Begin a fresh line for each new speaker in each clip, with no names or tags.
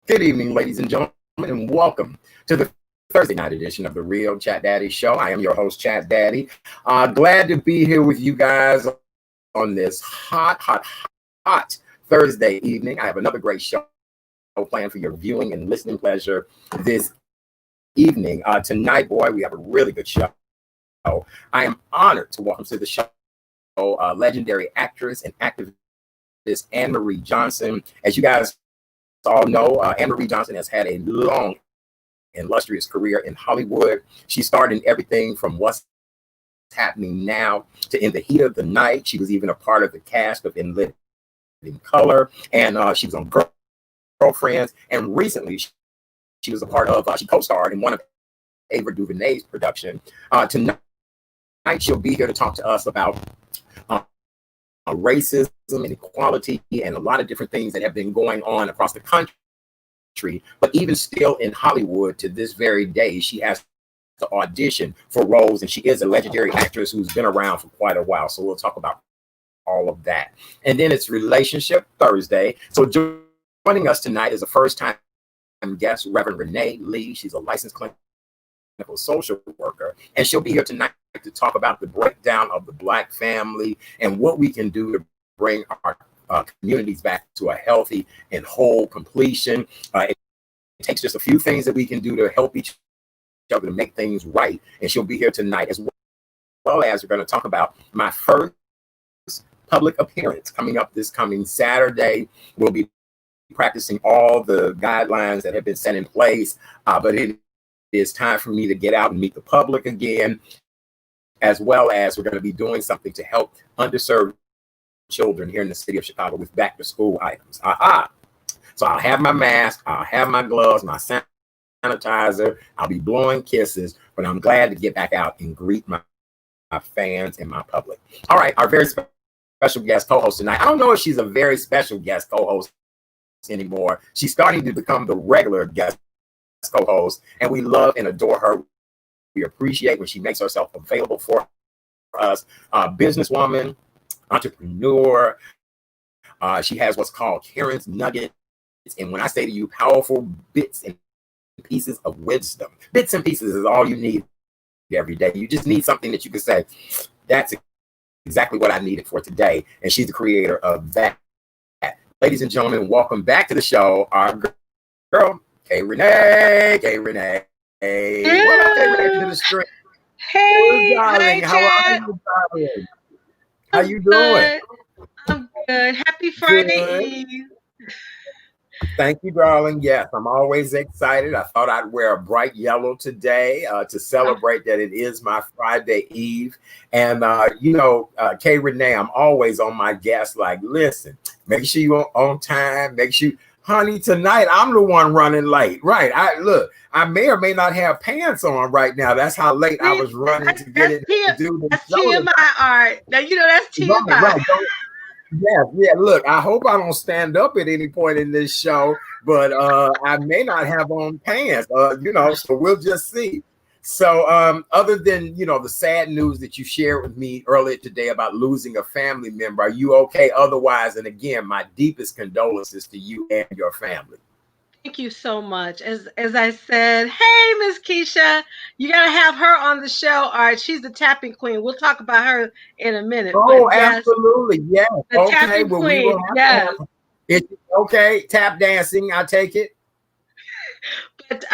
Good evening, ladies and gentlemen, and welcome to the Thursday night edition of the Real Chat Daddy Show. I am your host, Chat Daddy. Glad to be here with you guys on this hot Thursday evening. I have another great show planned for your viewing and listening pleasure this evening. Tonight, boy, we have a really good show. I am honored to welcome to the show legendary actress and activist Anne-Marie Johnson. As you guys all know, Anne-Marie Johnson has had a long and illustrious career in Hollywood. She starred in everything from What's Happening Now to In the Heat of the Night. She was even a part of the cast of In Living Color, and she was on Girlfriends. And recently, she was a part of, she co-starred in one of Ava DuVernay's production. Tonight, she'll be here to talk to us about racism and equality and a lot of different things that have been going on across the country. But even still in Hollywood to this very day, she has to audition for roles, and she is a legendary actress who's been around for quite a while. So we'll talk about all of that. And then it's Relationship Thursday. So joining us tonight is a first-time guest, Reverend Renee Lee. She's a licensed clinical social worker, and she'll be here tonight to talk about the breakdown of the Black family and what we can do to bring our communities back to a healthy and whole completion. It takes just a few things that we can do to help each other to make things right, and she'll be here tonight, as well as we're going to talk about my first public appearance coming up this coming Saturday. We'll be practicing all the guidelines that have been set in place, but it is time for me to get out and meet the public again, as well as we're going to be doing something to help underserved children here in the city of Chicago with back to school items. So I'll have my mask, I'll have my gloves, my sanitizer, I'll be blowing kisses, but I'm glad to get back out and greet my fans and my public. All right, our very special guest co-host tonight. I don't know if she's a very special guest co-host anymore. She's starting to become the regular guest co-host, and we love and adore her. We appreciate when she makes herself available for us. Businesswoman, entrepreneur. She has what's called Karen's Nuggets. And when I say to you, powerful bits and pieces of wisdom. Bits and pieces is all you need every day. You just need something that you can say, that's exactly what I needed for today. And she's the creator of that. Ladies and gentlemen, welcome back to the show. Our girl, K Renee. Hey, what up, Renee, to the street?
Hey,
darling.
hi,
How are
Chad.
you, darling? How
I'm
you doing?
good. I'm good. Happy Friday
Good.
Eve.
Thank you, darling. Yes, I'm always excited. I thought I'd wear a bright yellow today to celebrate that it is my Friday Eve. And, Kay Renee, I'm always on my guests like, listen, make sure you're on time. Make sure, honey, tonight I'm the one running late. Right. I may or may not have pants on right now. That's how late I was running to get it to do the
That's
show.
TMI art. Now, that's TMI.
Right. Yeah. Look, I hope I don't stand up at any point in this show, but I may not have on pants. So we'll just see. So other than the sad news that you shared with me earlier today about losing a family member, are you okay otherwise? And again, my deepest condolences to you and your family.
Thank you so much. As I said, hey, Miss Keisha, you got to have her on the show. All right, she's the tapping queen. We'll talk about her in a minute.
Oh, absolutely. Yes.
The
okay.
tapping
Well,
queen.
we will have it's okay. Tap dancing. I take it.
But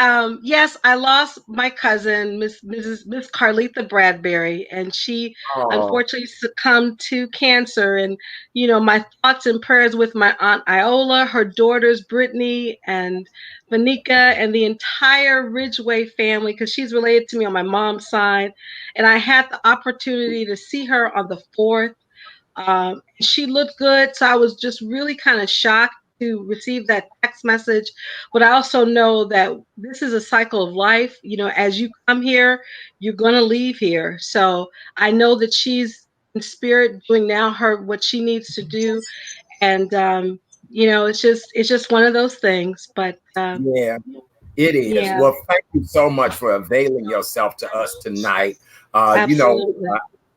yes, I lost my cousin, Miss Carletha Bradbury, and she unfortunately succumbed to cancer. And my thoughts and prayers with my aunt Iola, her daughters Brittany and Vanika, and the entire Ridgeway family, because she's related to me on my mom's side. And I had the opportunity to see her on the 4th. She looked good, so I was just really kind of shocked to receive that text message. But I also know that this is a cycle of life. As you come here, you're going to leave here. So I know that she's in spirit doing now what she needs to do. And, it's just one of those things. But
yeah, it is.
Yeah.
Well, thank you so much for availing yourself to us tonight.
Absolutely.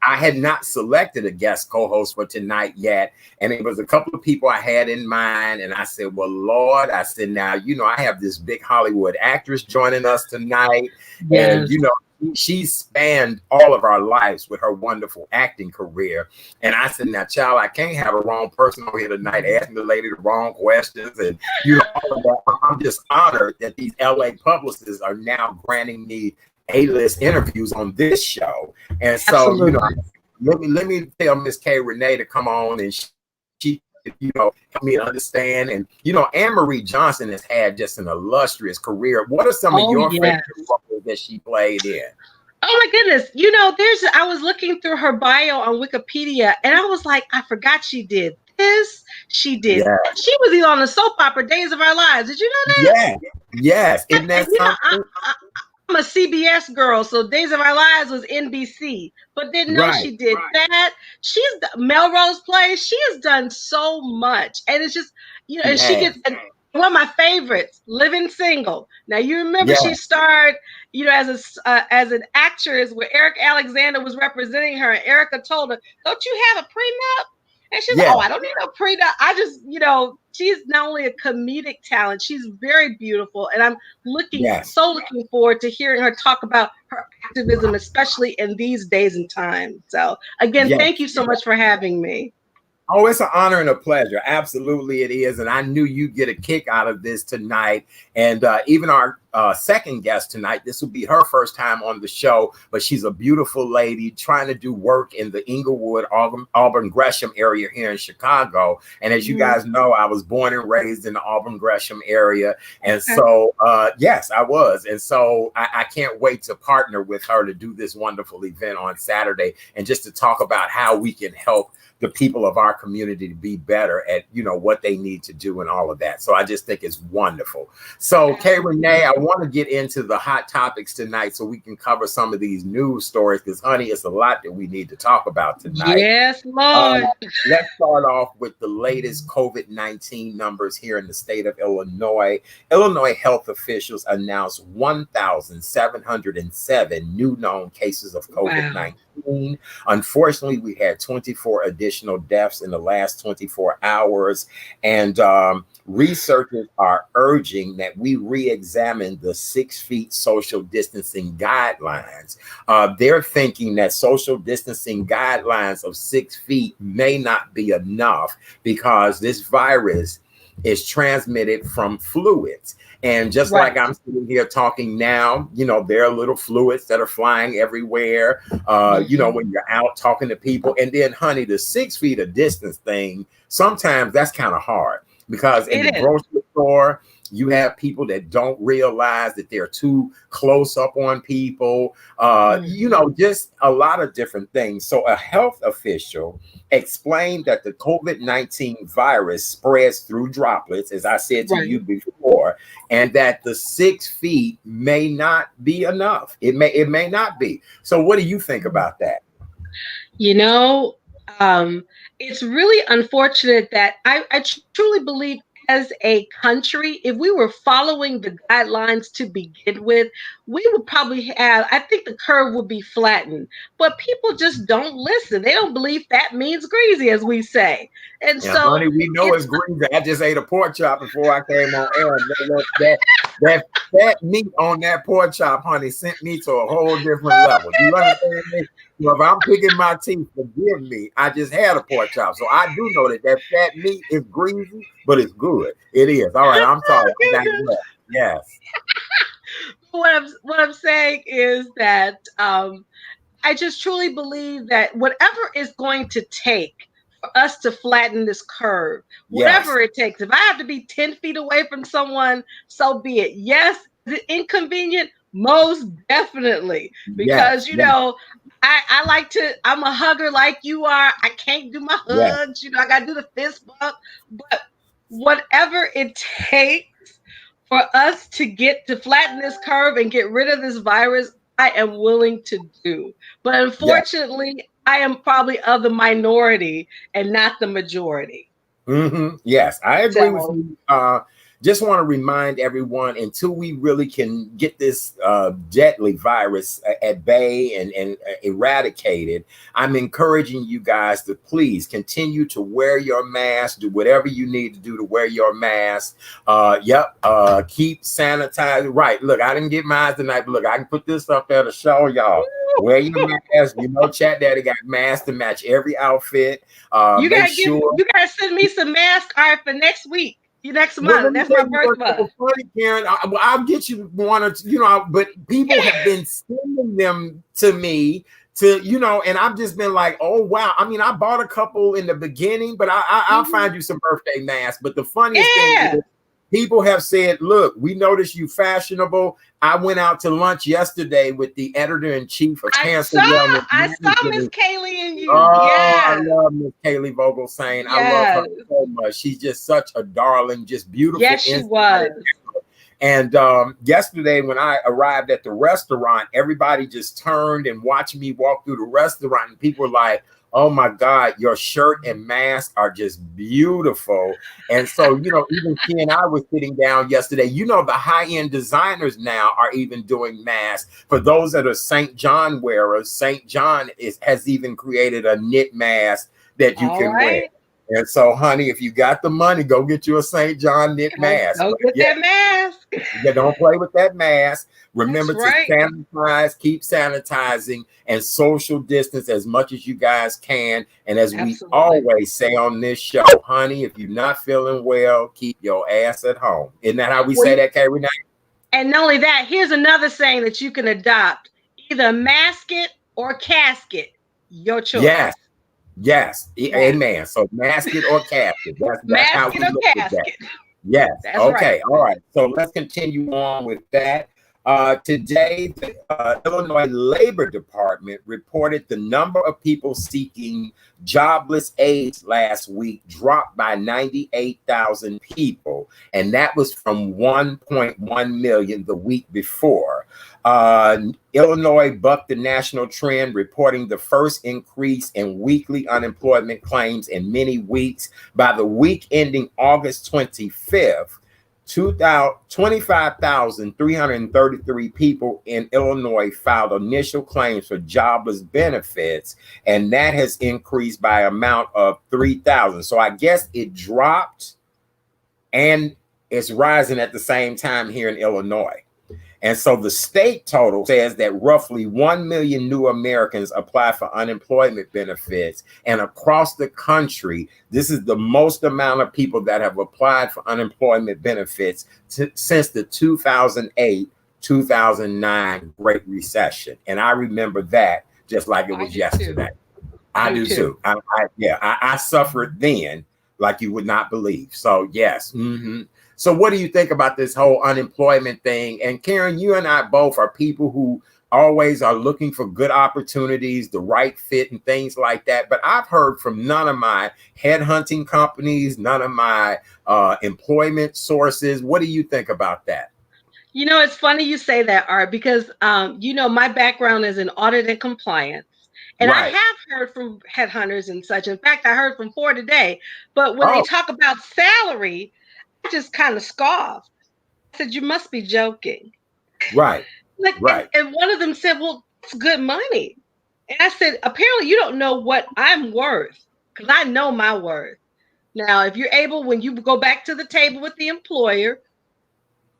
I had not selected a guest co-host for tonight yet. And it was a couple of people I had in mind. And I said, well, Lord, I said, now, I have this big Hollywood actress joining us tonight.
Yes.
And, she spanned all of our lives with her wonderful acting career. And I said, now, child, I can't have a wrong person on here tonight asking the lady the wrong questions. And, all of that. I'm just honored that these LA publicists are now granting me A-list interviews on this show. And so, let me tell Miss K. Renee to come on, and she help me understand. And, Anne-Marie Johnson has had just an illustrious career. What are some of your favorite roles that she played in?
Oh my goodness. I was looking through her bio on Wikipedia, and I was like, I forgot she did this. She did. Yeah. She was even on the soap opera Days of Our Lives. Did you know that?
Yeah. Yes. Isn't that something?
I'm a CBS girl, so Days of Our Lives was NBC, but didn't know she did that. She's Melrose Place. She has done so much, and it's just and she gets one of my favorites, Living Single. Now you remember she starred, as an actress where Eric Alexander was representing her, and Erica told her, "Don't you have a prenup?" And she's like, "Oh, I don't need no prenup. I just, she's not only a comedic talent, she's very beautiful. And I'm looking forward to hearing her talk about her activism, especially in these days and times. So again, thank you so much for having me.
Oh, it's an honor and a pleasure. Absolutely, it is. And I knew you'd get a kick out of this tonight. And even our second guest tonight, this will be her first time on the show, but she's a beautiful lady trying to do work in the Inglewood, Auburn Gresham area here in Chicago. And as you guys know, I was born and raised in the Auburn Gresham area. And so, yes, I was. And so I can't wait to partner with her to do this wonderful event on Saturday, and just to talk about how we can help the people of our community to be better at, what they need to do and all of that. So I just think it's wonderful. So Kay Renee, I want to get into the hot topics tonight so we can cover some of these news stories, because honey, it's a lot that we need to talk about tonight.
Yes, Lord.
Let's start off with the latest COVID-19 numbers here in the state of Illinois. Illinois health officials announced 1,707 new known cases of COVID-19. Wow. Unfortunately, we had 24 additional deaths in the last 24 hours. And researchers are urging that we re-examine the 6 feet social distancing guidelines. They're thinking that social distancing guidelines of 6 feet may not be enough, because this virus is transmitted from fluids. And just like I'm sitting here talking now, there are little fluids that are flying everywhere, when you're out talking to people. And then, honey, the 6 feet of distance thing, sometimes that's kind of hard, because in the grocery store, you have people that don't realize that they're too close up on people, just a lot of different things. So a health official explained that the COVID-19 virus spreads through droplets, as I said to you before, and that the 6 feet may not be enough. It may not be. So what do you think about that?
It's really unfortunate that I truly believe, as a country, if we were following the guidelines to begin with, we would probably I think the curve would be flattened. But people just don't listen. They don't believe fat means greasy, as we say. And so,
honey, we know it's greasy. I just ate a pork chop before I came on air. That fat meat on that pork chop, honey, sent me to a whole different level. Do you understand me? If I'm picking my teeth, forgive me. I just had a pork chop. So I do know that fat meat is greasy, but it's good. It is. All right, I'm sorry. Yes.
What I'm saying is that I just truly believe that whatever is going to take for us to flatten this curve, whatever it takes, if I have to be 10 feet away from someone, so be it. Yes, is it inconvenient? Most definitely. Because, I like to, I'm a hugger like you are. I can't do my hugs. I got to do the fist bump. But whatever it takes for us to flatten this curve and get rid of this virus, I am willing to do. But unfortunately, I am probably of the minority and not the majority.
Yes, I agree with you. just want to remind everyone, until we really can get this deadly virus at bay and eradicated, I'm encouraging you guys to please continue to wear your mask, do whatever you need to do to wear your mask. Keep sanitized. Right. Look, I didn't get mine tonight, but look, I can put this up there to show y'all. Wear your mask. You know, Chat Daddy got masks to match every outfit.
You gotta send me some masks, all right, for next week. Next month. That's my birth month.
Funny, Karen. I'll get you one or two, you know, but people have been sending them to me to, you know, and I've just been like, oh, wow. I mean, I bought a couple in the beginning, but I'll find you some birthday masks. But the funniest thing is, people have said, look, we noticed you fashionable. I went out to lunch yesterday with the editor-in-chief of Cancer Wellness.
I saw Miss Kaylee and you.
Oh, yes. I love Miss Kaylee Vogelsang. Yes. I love her so much. She's just such a darling, just beautiful.
Yes, she was.
And yesterday when I arrived at the restaurant, everybody just turned and watched me walk through the restaurant. And people were like, oh my God, your shirt and mask are just beautiful. And so, you know, even she and I were sitting down yesterday. You know, the high-end designers now are even doing masks. For those that are St. John wearers, St. John has even created a knit mask that you can wear. And so, honey, if you got the money, go get you a St. John knit mask.
Go get that mask.
Yeah, don't play with that mask. Remember to sanitize, keep sanitizing, and social distance as much as you guys can. And as we always say on this show, honey, if you're not feeling well, keep your ass at home. Isn't that how we say that, Kay Renee?
And not only that, here's another saying that you can adopt: either mask it or casket. Your choice.
Yes. Amen. So mask it or casket. That's how we look at that. Yes. That's okay. Right. All right. So let's continue on with that. Today, the Illinois Labor Department reported the number of people seeking jobless aids last week dropped by 98,000 people, and that was from 1.1 million the week before. Illinois bucked the national trend, reporting the first increase in weekly unemployment claims in many weeks. By the week ending August 25th, 25,333 people in Illinois filed initial claims for jobless benefits, and that has increased by an amount of 3,000. So I guess it dropped and it's rising at the same time here in Illinois. And so the state total says that roughly 1 million new Americans apply for unemployment benefits. And across the country, this is the most amount of people that have applied for unemployment benefits since the 2008-2009 Great Recession. And I remember that just like it was yesterday. I do too. I suffered then like you would not believe. So yes. Mm-hmm. So what do you think about this whole unemployment thing? And Karen, you and I both are people who always are looking for good opportunities, the right fit and things like that. But I've heard from none of my headhunting companies, none of my employment sources. What do you think about that?
You know, it's funny you say that, Art, because, you know, my background is in audit and compliance. And I have heard from headhunters and such. In fact, I heard from 4 today. But when they talk about salary, I just kind of scoffed. I said, you must be joking.
Right.
And one of them said, well, it's good money. And I said, apparently you don't know what I'm worth, because I know my worth. Now, if you're able, when you go back to the table with the employer,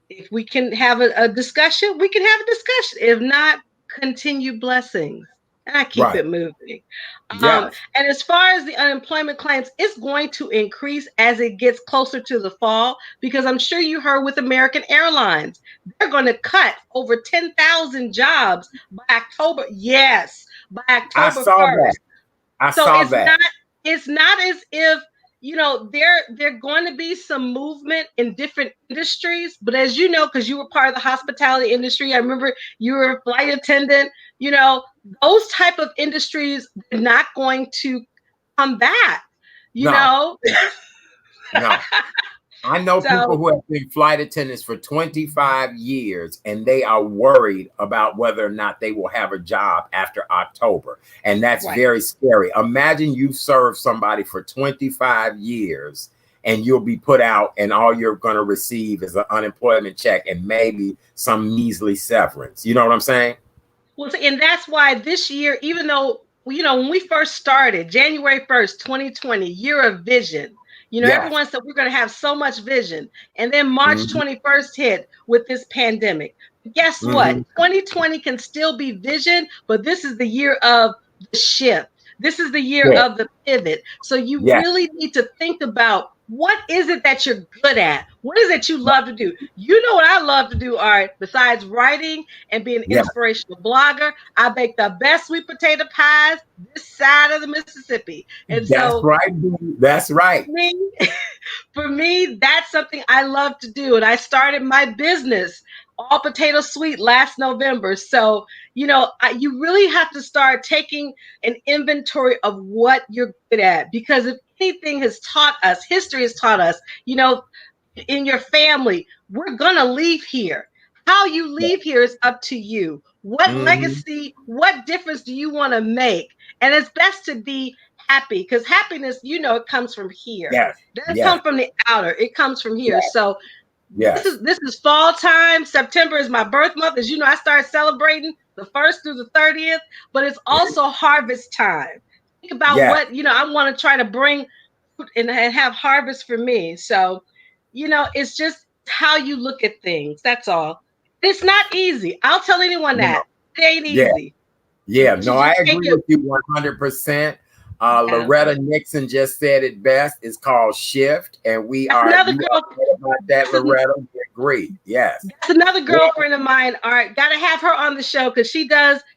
if we can have a discussion, we can have a discussion. If not, continue blessings. And I keep it moving. And as far as the unemployment claims, it's going to increase as it gets closer to the fall, because I'm sure you heard with American Airlines, they're going to cut over 10,000 jobs by October. Yes, by October 1st.
I saw that.
It's not as if, you know, there going to be some movement in different industries, but as you know, because you were part of the hospitality industry, I remember you were a flight attendant, you know, those type of industries are not going to come back, you know?
No. I know people who have been flight attendants for 25 years, and they are worried about whether or not they will have a job after October. And that's very scary. Imagine you've served somebody for 25 years and you'll be put out, and all you're going to receive is an unemployment check and maybe some measly severance. You know what I'm saying?
Well, and that's why this year, even though, when we first started, January 1st, 2020, year of vision,
Yes.
everyone said we're going to have so much vision. And then March
Mm-hmm.
21st hit with this pandemic. But guess what?
Mm-hmm.
2020 can still be vision, but this is the year of the shift. This is the year
Yeah.
of the pivot. So you
Yeah.
really need to think about, what is it that you're good at? What is it you love to do? You know what I love to do, Art, besides writing and be an
Yeah.
inspirational blogger? I bake the best sweet potato pies this side of the Mississippi. And
That's
so
right, dude. That's right.
me, for me, that's something I love to do. And I started my business, All Potato Sweet, last November. So, you really have to start taking an inventory of what you're good at. Because if anything has taught us, history has taught us, in your family, we're going to leave here. How you leave here is up to you. What
Mm-hmm.
legacy, what difference do you want to make? And it's best to be happy, because happiness, it comes from here.
Yes.
It doesn't
Yes.
come from the outer. It comes from here.
Yes.
So this
Yes.
is this is fall time. September is my birth month. As you know, I start celebrating the 1st through the 30th, but it's also harvest time. Think about
Yes.
what, I want to try to bring and have harvest for me. So, it's just how you look at things. That's all. It's not easy. I'll tell anyone
No.
that. It ain't
Yeah.
easy.
Yeah.
You
No, I
just take
agree
it.
with you 100%.
Yeah.
Loretta Nixon just said it best. It's called shift, and you are right about that, Loretta. We agree. Yes.
That's another girlfriend of mine. All right, got to have her on the show, because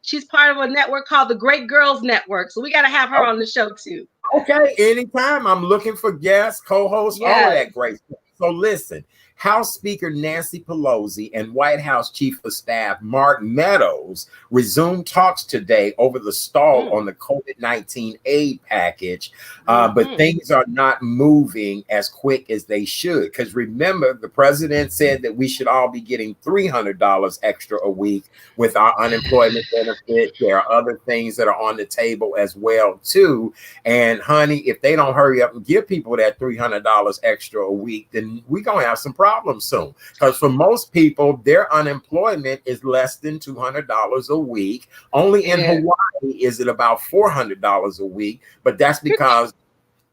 she's part of a network called the Great Girls Network. So we got to have her on the show too.
Okay, anytime. I'm looking for guests, co-hosts, all of that great stuff. So listen, House Speaker Nancy Pelosi and White House Chief of Staff Mark Meadows resumed talks today over the stall on the COVID-19 aid package, but things are not moving as quick as they should. Because remember, the president said that we should all be getting $300 extra a week with our unemployment benefit. There are other things that are on the table as well, too. And honey, if they don't hurry up and give people that $300 extra a week, then we're going to have some problems soon. Because for most people, their unemployment is less than $200 a week. Only in Hawaii is it about $400 a week. But that's because,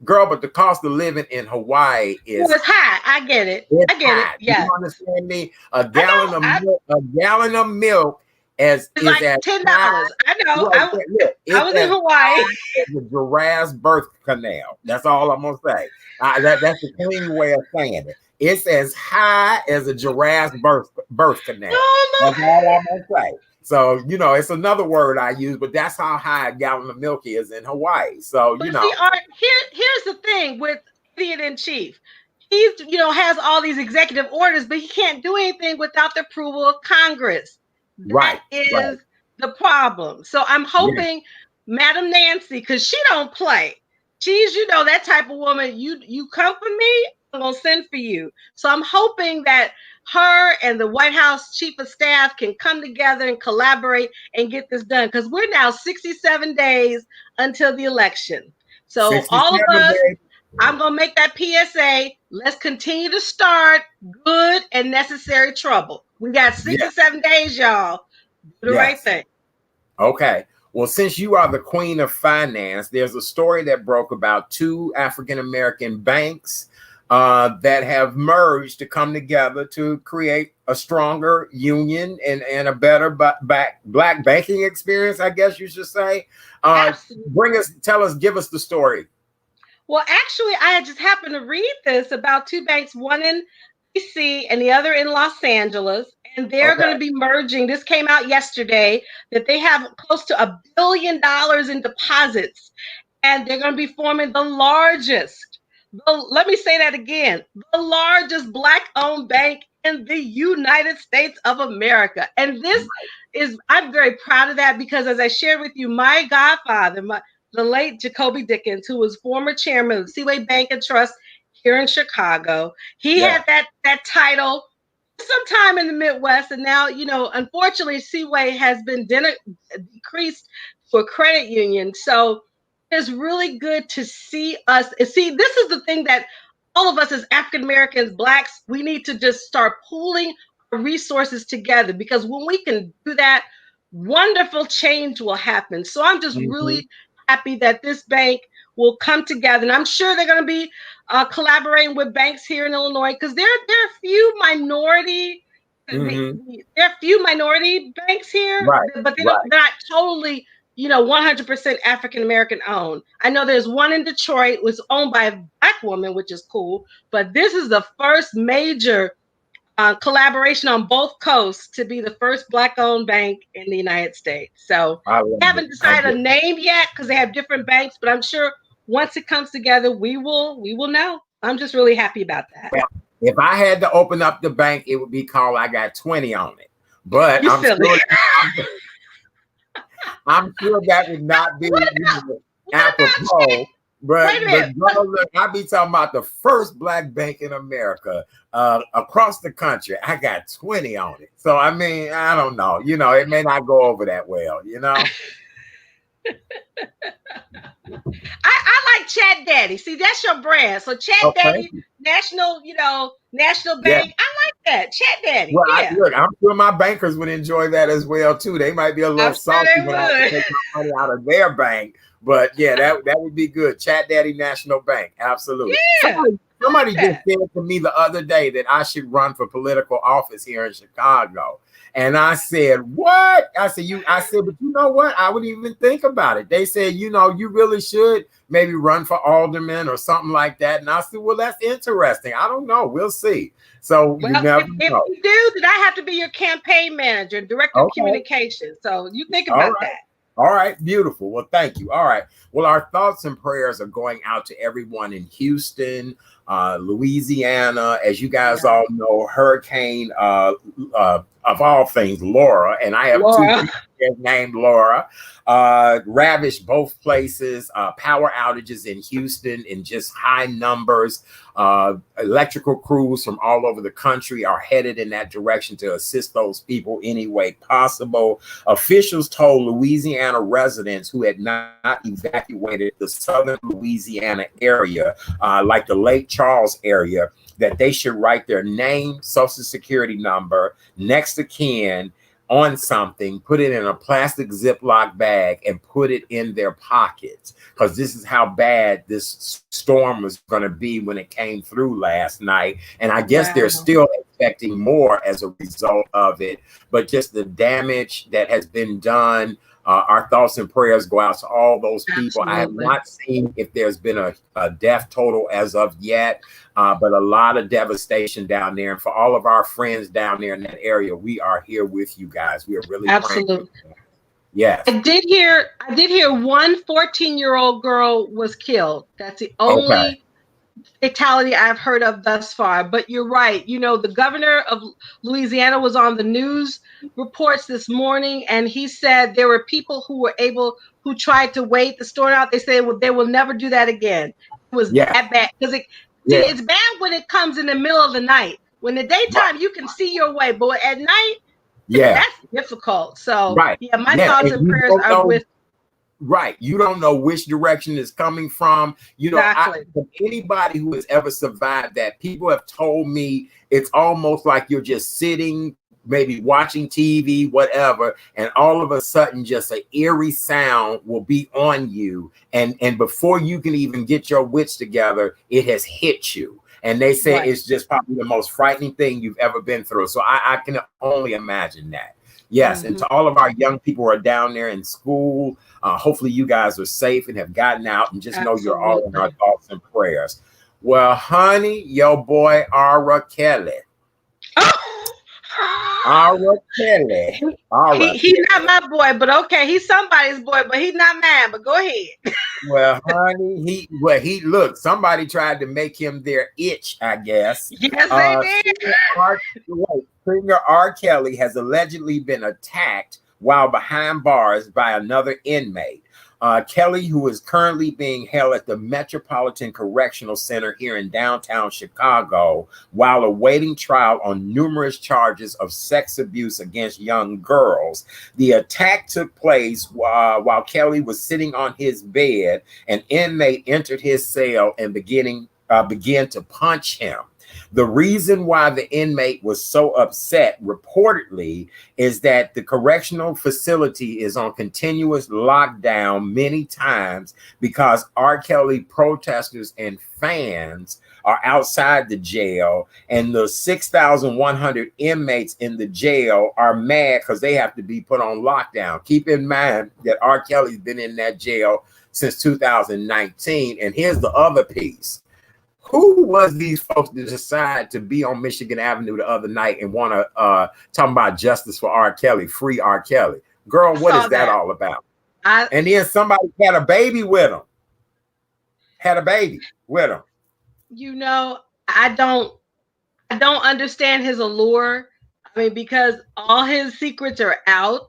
girl, but the cost of living in Hawaii is
high. I get it. I get it. Yeah.
You understand me? A gallon of milk is
like $10. I know. I was in Hawaii.
The giraffe's birth canal. That's all I'm gonna say. That's a clean way of saying it. It's as high as a giraffe's birth canal. That's all I'm gonna say. So it's another word I use, but that's how high a gallon of milk is in Hawaii. So
See, Art, here's the thing with Idiot in Chief. He's has all these executive orders, but he can't do anything without the approval of Congress. That is the problem. So I'm hoping Madam Nancy, because she don't play. She's, that type of woman. You come for me, I'm gonna send for you. So I'm hoping that her and the White House Chief of Staff can come together and collaborate and get this done, because we're now 67 days until the election. So all of us, I'm going to make that PSA. Let's continue to start good and necessary trouble. We got 67 days, y'all. Do the right thing.
Okay. Well, since you are the queen of finance, there's a story that broke about 2 African-American banks that have merged to come together to create a stronger union and a better black banking experience, I guess you should say. Give us the story.
Well, actually, I just happened to read this about 2 banks, one in DC and the other in Los Angeles, and they're going to be merging. This came out yesterday, that they have close to $1 billion in deposits, and they're going to be forming the largest, let me say that again, the largest Black-owned bank in the United States of America. And this I'm very proud of that, because as I shared with you, my godfather, the late Jacoby Dickens, who was former chairman of Seaway Bank and Trust here in Chicago, he had that title sometime in the Midwest, and now, unfortunately, Seaway has been decreased to a credit union. So it's really good to see us. See, this is the thing that all of us as African Americans, Blacks, we need to just start pooling our resources together, because when we can do that, wonderful change will happen. So I'm just really happy that this bank will come together, and I'm sure they're going to be collaborating with banks here in Illinois, because there are a few minority. There are few minority banks here, but they're not totally, 100% African American owned. I know there's one in Detroit, was owned by a Black woman, which is cool. But this is the first major collaboration on both coasts to be the first Black-owned bank in the United States. So we haven't decided a name yet, because they have different banks. But I'm sure once it comes together, we will know. I'm just really happy about that.
Well, if I had to open up the bank, it would be called I Got 20 on it. But I'm sure that would not be apropos. But I be talking about the first Black bank in America across the country. I got 20 on it. So, I mean, I don't know. It may not go over that well,
I like Chat Daddy. See, that's your brand. So Chat Daddy, National Bank. I like that. Chat Daddy.
Well, I'm sure my bankers would enjoy that as well too. They might be a little salty when I take my money out of their bank, but yeah, that would be good. Chat Daddy National Bank, absolutely.
Yeah.
Somebody just said to me the other day that I should run for political office here in Chicago. And I said, what? I said, but you know what? I wouldn't even think about it. They said, you really should maybe run for alderman or something like that. And I said, well, that's interesting. I don't know. We'll see. So you never know.
If you do, then I have to be your campaign manager, director of communications. So you think about that.
All right, beautiful. Well, thank you. All right. Well, our thoughts and prayers are going out to everyone in Houston, Louisiana. As you guys all know, hurricane of all things, Laura, and I have two people named Laura, ravaged both places. Power outages in Houston in just high numbers. Electrical crews from all over the country are headed in that direction to assist those people any way possible. Officials told Louisiana residents who had not evacuated the southern Louisiana area, like the Lake Charles area, that they should write their name, social security number, next of kin on something, put it in a plastic Ziploc bag, and put it in their pockets, because this is how bad this storm was going to be when it came through last night. And I guess they're still expecting more as a result of it, but just the damage that has been done. Our thoughts and prayers go out to all those people. Absolutely. I have not seen if there's been a death total as of yet, but a lot of devastation down there. And for all of our friends down there in that area, we are here with you guys. We are really
absolutely.
Yes.
I did hear one 14-year-old girl was killed. That's the only fatality I've heard of thus far. But you're right. The governor of Louisiana was on the news reports this morning, and he said there were people who tried to wait the storm out. They said they will never do that again. It was that bad, because it's bad when it comes in the middle of the night. When the daytime you can see your way, but at night, that's difficult. So my thoughts and prayers are with.
Right. You don't know which direction it's coming from. Anybody who has ever survived that, people have told me it's almost like you're just sitting, maybe watching TV, whatever, and all of a sudden just an eerie sound will be on you. And before you can even get your wits together, it has hit you. And they say it's just probably the most frightening thing you've ever been through. So I can only imagine that. Yes. And to all of our young people who are down there in school, hopefully you guys are safe and have gotten out, and just know you're all in our thoughts and prayers. Well, honey, your boy, Ara Kelly. Ara Kelly.
He's not my boy, but okay. He's somebody's boy, but he's not mine. But go ahead.
Well, honey, look, somebody tried to make him their itch, I guess.
Yes, they did.
Singer R. Kelly has allegedly been attacked while behind bars by another inmate. Kelly, who is currently being held at the Metropolitan Correctional Center here in downtown Chicago, while awaiting trial on numerous charges of sex abuse against young girls. The attack took place while Kelly was sitting on his bed. An inmate entered his cell and beginning began to punch him. The reason why the inmate was so upset, reportedly, is that the correctional facility is on continuous lockdown many times because R. Kelly protesters and fans are outside the jail, and the 6,100 inmates in the jail are mad because they have to be put on lockdown. Keep in mind that R. Kelly's been in that jail since 2019. And here's the other piece. Who was these folks to decide to be on Michigan Avenue the other night and want to talk about justice for R. Kelly, free R. Kelly? Girl, what is that all about? And then somebody had a baby with him.
You know, I don't understand his allure. I mean, because all his secrets are out.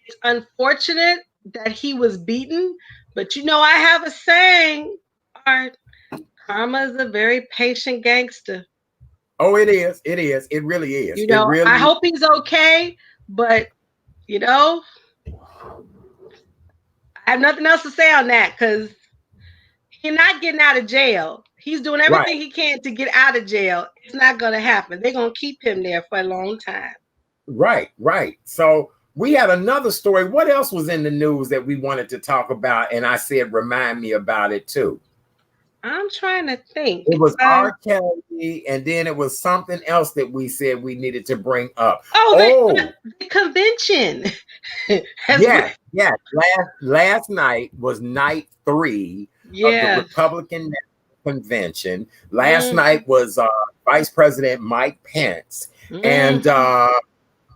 It's unfortunate that he was beaten, but you know, I have a saying, Art. Karma is a very patient gangster.
Oh, it is. It is. It really is.
You know, I hope he's okay, but you know, I have nothing else to say on that because he's not getting out of jail. He's doing everything he can to get out of jail. It's not going to happen. They're going to keep him there for a long time.
Right. So we had another story. What else was in the news that we wanted to talk about? And I said, remind me about it too.
I'm trying to think.
It was R. Kelly, and then it was something else that we said we needed to bring up.
The convention.
Yeah. Last night was night 3 of the Republican Convention. Last night was Vice President Mike Pence, and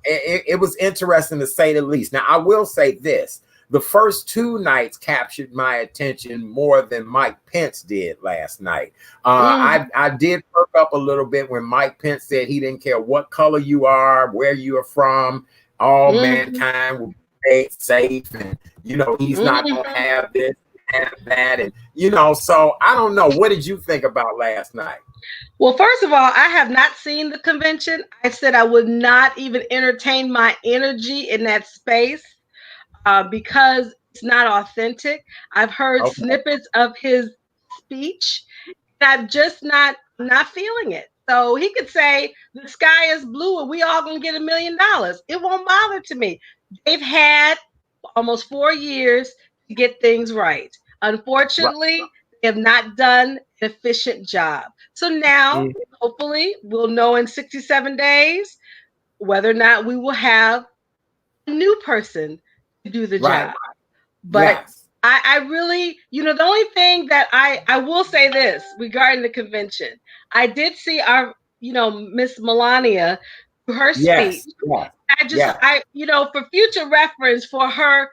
it was interesting to say the least. Now, I will say this. The first 2 nights captured my attention more than Mike Pence did last night. I did perk up a little bit when Mike Pence said he didn't care what color you are, where you are from, all mankind will be safe, and you know he's not going to have this and that, and you know. So I don't know. What did you think about last night?
Well, first of all, I have not seen the convention. I said I would not even entertain my energy in that space. Because it's not authentic. I've heard snippets of his speech, and I'm just not feeling it. So he could say the sky is blue and we all gonna get $1 million. It won't bother to me. They've had almost 4 years to get things right. Unfortunately, they have not done an efficient job. So now, hopefully, we'll know in 67 days whether or not we will have a new person to do the job. But I really, you know, the only thing that I will say this regarding the convention, I did see our, you know, Miss Melania, her speech. I, you know, for future reference for her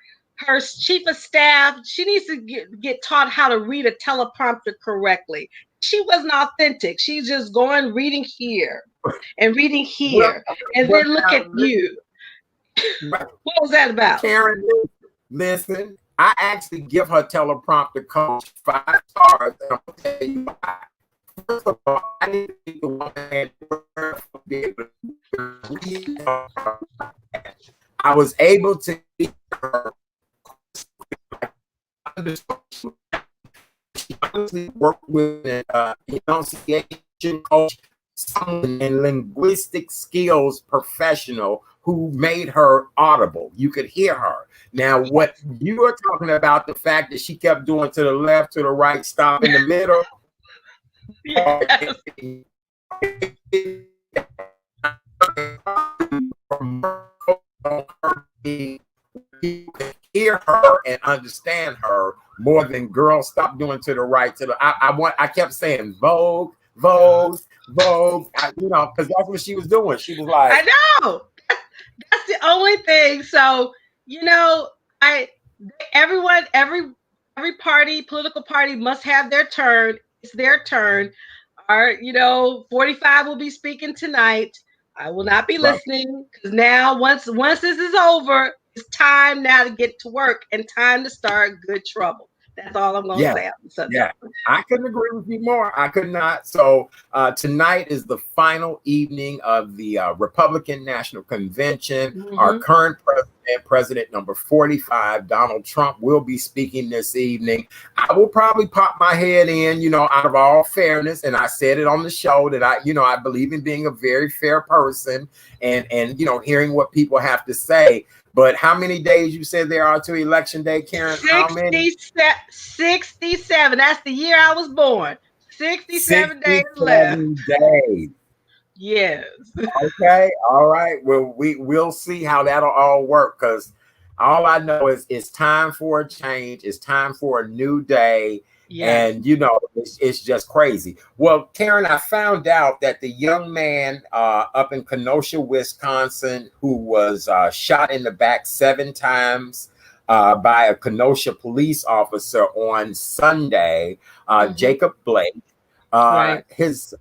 chief of staff, she needs to get taught how to read a teleprompter correctly. She wasn't authentic. She's just going reading here and reading here, and then look at you. What was that about?
Karen, listen, I actually give her teleprompter coach 5 stars, and I'm going to tell you why. First of all, I didn't think the woman had to be able to read her. I was able to hear her. She honestly worked with an enunciation coach, someone in linguistic skills professional who made her audible. You could hear her. Now, what you are talking about, the fact that she kept doing to the left, to the right, stop in the middle. You can hear her and understand her more than girl stop doing to the right, to the I kept saying Vogue, you know, because that's what she was doing. She was like,
I know. That's the only thing. So, you know, every party, political party must have their turn. It's their turn. Our, you know, 45 will be speaking tonight. I will not be listening because now once this is over, it's time now to get to work and time to start good trouble. That's all I'm going to say on the subject.
Yeah, I couldn't agree with you more. I could not. So tonight is the final evening of the Republican National Convention. Our current president, President number 45, Donald Trump, will be speaking this evening. I will probably pop my head in, out of all fairness. And I said it on the show that I believe in being a very fair person and hearing what people have to say. But how many days you said there are to Election Day, Karen? How many?
67. That's the year I was born. 67 days left.
Days.
Yes.
Okay. All right. Well, we'll see how that'll all work, because all I know is it's time for a change. It's time for a new day. Yes. And, it's just crazy. Well, Karen, I found out that the young man up in Kenosha, Wisconsin, who was shot in the back 7 times by a Kenosha police officer on Sunday, Jacob Blake, right. His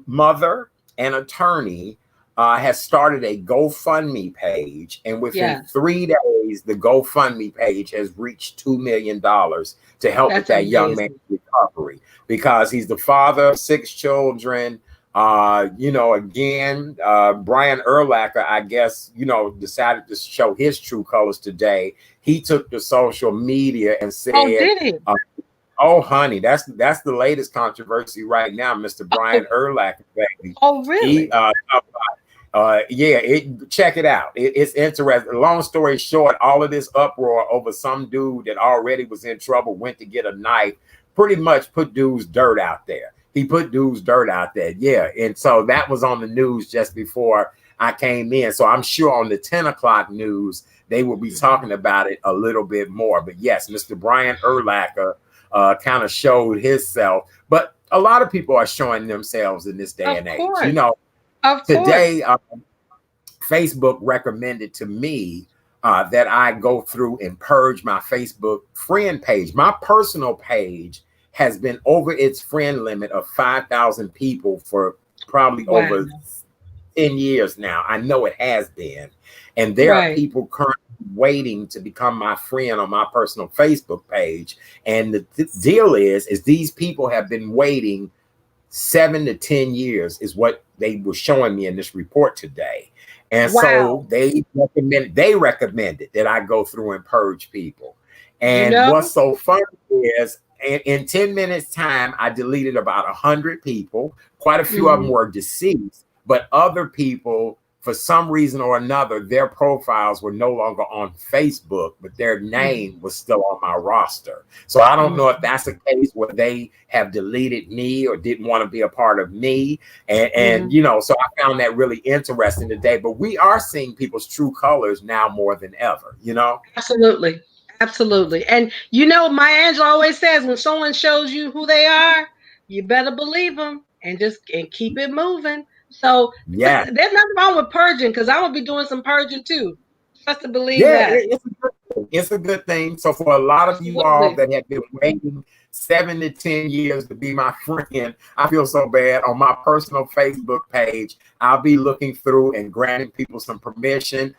mother, an attorney, has started a GoFundMe page, and within 3 days, the GoFundMe page has reached $2 million to help with that young man's recovery, because he's the father of 6 children. Again, Brian Urlacher, I guess, decided to show his true colors today. He took to social media and said, "Oh, did he? Oh, honey, that's the latest controversy right now, Mr. Brian Urlacher, baby."
Oh, really?
Check it out. It's interesting. Long story short, all of this uproar over some dude that already was in trouble went to get a knife, pretty much put dude's dirt out there. He put dude's dirt out there. Yeah. And so that was on the news just before I came in. So I'm sure on the 10 o'clock news, they will be talking about it a little bit more. But yes, Mr. Brian Urlacher kind of showed himself. But a lot of people are showing themselves in this day and age. Today, Facebook recommended to me that I go through and purge my Facebook friend page. My personal page has been over its friend limit of 5,000 people for probably over 10 years now. I know it has been. And there are people currently waiting to become my friend on my personal Facebook page. And the deal is these people have been waiting 7 to 10 years is what they were showing me in this report today. And so they recommended that I go through and purge people. And what's so funny is in 10 minutes time, I deleted about 100 people. Quite a few of them were deceased, but other people, for some reason or another, their profiles were no longer on Facebook, but their name was still on my roster. So I don't know if that's a case where they have deleted me or didn't want to be a part of me. And so I found that really interesting today. But we are seeing people's true colors now more than ever,
Absolutely. Absolutely. And Maya Angelou always says, when someone shows you who they are, you better believe them and keep it moving. So there's nothing wrong with purging, because I'm gonna be doing some purging too. Just to believe that.
It's a good thing. So for a lot of you all that have been waiting 7 to 10 years to be my friend, I feel so bad. On my personal Facebook page, I'll be looking through and granting people some permission.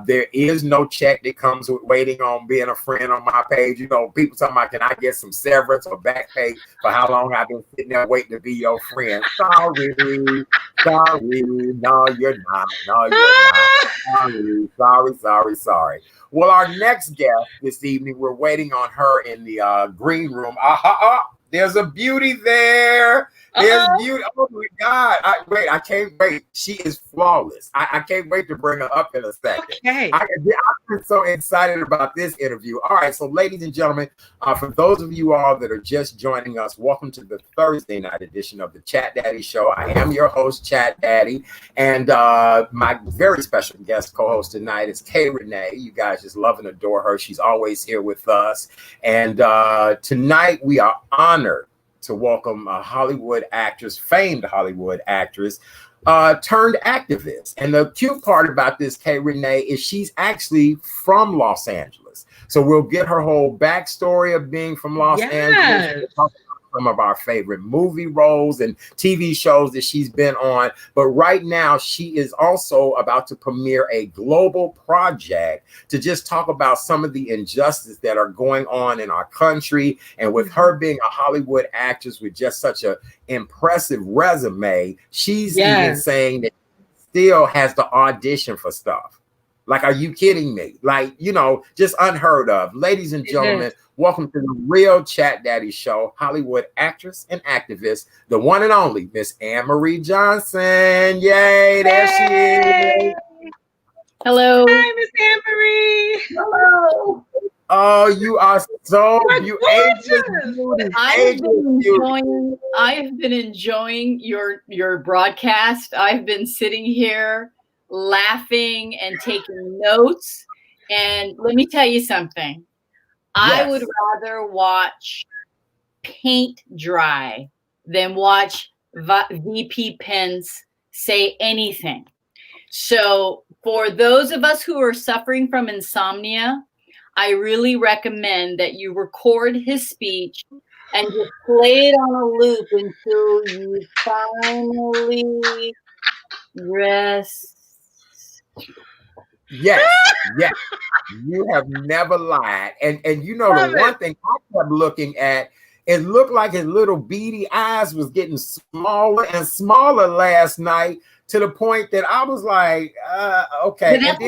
There is no check that comes with waiting on being a friend on my page. People talking about, can I get some severance or back pay for how long I've been sitting there waiting to be your friend? Sorry. No, you're not. Sorry. Well, our next guest this evening, we're waiting on her in the green room. There's a beauty there. There's beauty. Oh my God. I can't wait. She is flawless. I can't wait to bring her up in a second.
Okay.
I'm so excited about this interview. All right. So ladies and gentlemen, for those of you all that are just joining us, welcome to the Thursday night edition of the Chat Daddy Show. I am your host, Chat Daddy. And my very special guest co-host tonight is Kay Renee. You guys just love and adore her. She's always here with us. And tonight we are honored to welcome a Hollywood actress, famed Hollywood actress, turned activist. And the cute part about this, Kay Renee, is she's actually from Los Angeles. So we'll get her whole backstory of being from Los Angeles. We'll talk about some of our favorite movie roles and TV shows that she's been on. But right now, she is also about to premiere a global project to just talk about some of the injustices that are going on in our country. And with her being a Hollywood actress with just such an impressive resume, she's even saying that she still has to audition for stuff. Like, are you kidding me? Like, you know, just unheard of. Ladies and gentlemen, welcome to the Real Chat Daddy Show. Hollywood actress and activist, the one and only Miss Anne-Marie Johnson. Yay, there she is.
Hello.
Hi, Miss Anne-Marie.
Hello.
Oh, you are so beautiful.
I've been enjoying your broadcast. I've been sitting here laughing and taking notes. And let me tell you something. I would rather watch paint dry than watch VP Pence say anything. So for those of us who are suffering from insomnia, I really recommend that you record his speech and just play it on a loop until you finally rest.
Yes, yes. You have never lied. And you know, the one thing I kept looking at, it looked like his little beady eyes was getting smaller and smaller last night, to the point that I was like, okay.
But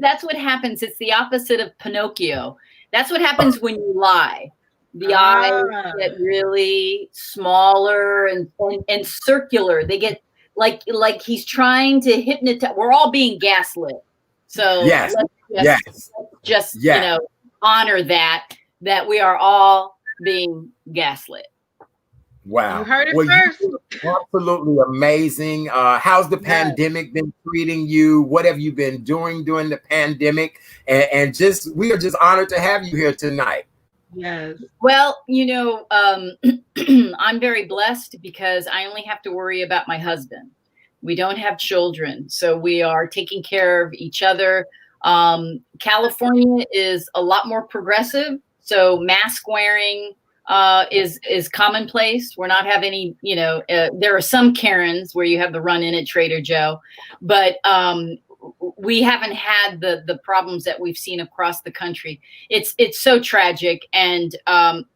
that's what happens. It's the opposite of Pinocchio. That's what happens when you lie. The eyes get really smaller and circular. They get like he's trying to hypnotize. We're all being gaslit. So let's just you know, honor that we are all being gaslit.
Wow.
You heard it first.
Absolutely amazing. How's the pandemic been treating you? What have you been doing during the pandemic? And just, we are just honored to have you here tonight.
Yes.
Well, you know, I'm very blessed because I only have to worry about my husband. We don't have children, so we are taking care of each other. California is a lot more progressive, so mask wearing is commonplace. We're not having any, you know, there are some Karens where you have the run in at Trader Joe, but we haven't had the problems that we've seen across the country. It's so tragic, and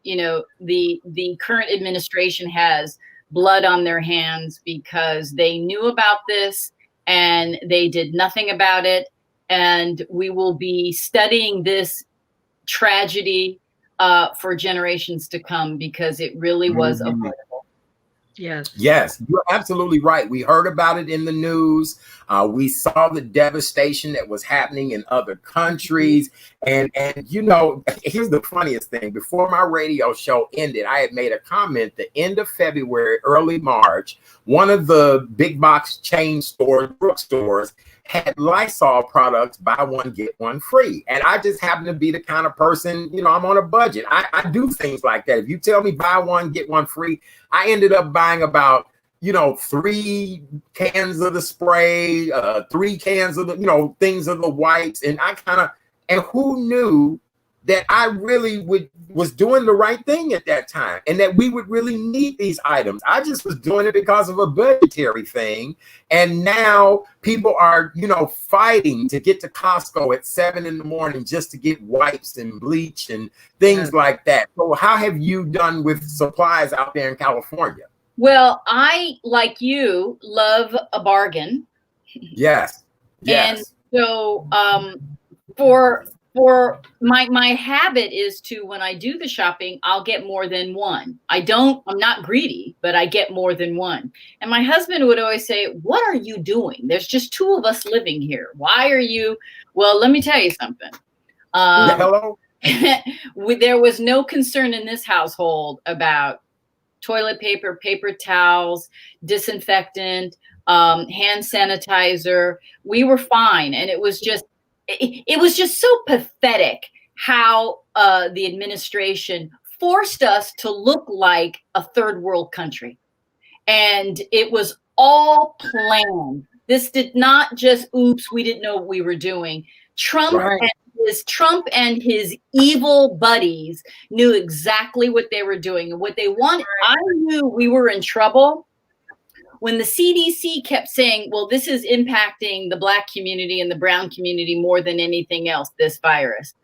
you know, the current administration has blood on their hands because they knew about this and they did nothing about it. And we will be studying this tragedy for generations to come because it really was avoidable.
Yes.
Yes, you're absolutely right. We heard about it in the news. We saw the devastation that was happening in other countries. And you know, here's the funniest thing. Before my radio show ended, I had made a comment the end of February, early March. One of the big box chain stores, drugstores, had Lysol products, buy one, get one free. And I just happen to be the kind of person, you know, I'm on a budget. I do things like that. If you tell me buy one, get one free, I ended up buying about, you know, 3 cans of the spray, 3 cans of the, you know, things of the wipes. And and who knew that I really was doing the right thing at that time and that we would really need these items. I just was doing it because of a budgetary thing. And now people are, you know, fighting to get to Costco at 7 in the morning just to get wipes and bleach and things like that. So how have you done with supplies out there in California?
Well, I, like you, love a bargain.
Yes.
And so for my habit is to, when I do the shopping, I'll get more than one. I'm not greedy, but I get more than one. And my husband would always say, what are you doing? There's just 2 of us living here. Why are you? Well, let me tell you something.
Hello?
There was no concern in this household about toilet paper, paper towels, disinfectant, hand sanitizer. We were fine. And it was just so pathetic how the administration forced us to look like a third world country. And it was all planned. This did not just, oops, we didn't know what we were doing. Trump and his evil buddies knew exactly what they were doing and what they wanted. I knew we were in trouble when the CDC kept saying, well, this is impacting the Black community and the brown community more than anything else, this virus,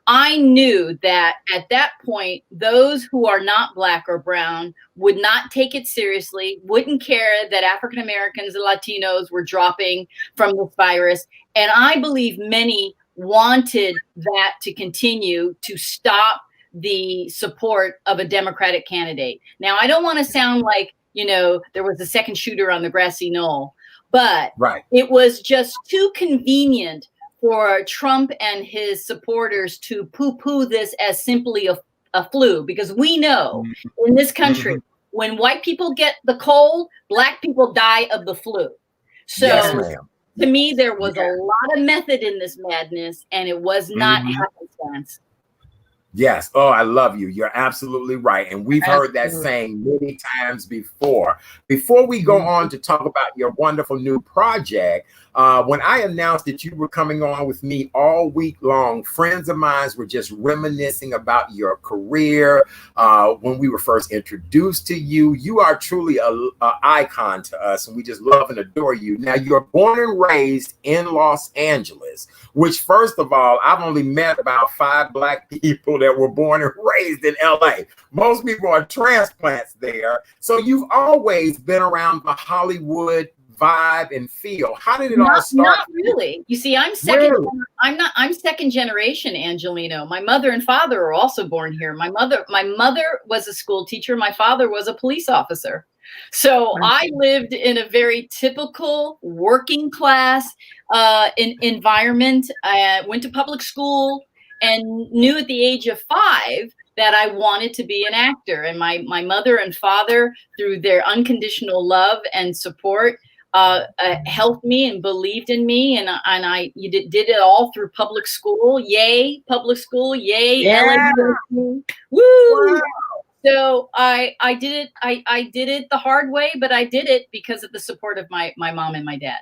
I knew that at that point, those who are not Black or brown would not take it seriously, wouldn't care that African Americans and Latinos were dropping from this virus. And I believe many wanted that to continue to stop the support of a Democratic candidate. Now, I don't want to sound like, there was a second shooter on the grassy knoll, but it was just too convenient for Trump and his supporters to poo-poo this as simply a flu, because we know in this country, when white people get the cold, Black people die of the flu. So to me, there was a lot of method in this madness, and it was not happenstance.
Yes. Oh, I love you. You're absolutely right. And we've heard that saying many times before. Before we go on to talk about your wonderful new project, when I announced that you were coming on with me all week long, friends of mine were just reminiscing about your career. When we were first introduced to you, you are truly an icon to us, and we just love and adore you. Now, you're born and raised in Los Angeles, which, first of all, I've only met about 5 Black people that were born and raised in LA. Most people are transplants there. So you've always been around the Hollywood vibe and feel. How did it all start?
Not really. You see, I'm second generation Angelino. My mother and father are also born here. My mother was a school teacher. My father was a police officer. So I lived in a very typical working class environment. I went to public school and knew at the age of 5 that I wanted to be an actor. And my mother and father, through their unconditional love and support, helped me and believed in me. And I did it all through public school. Yay, public school. Yay,
Yeah.
Woo! Wow. So I did it. I did it the hard way, but I did it because of the support of my mom and my dad.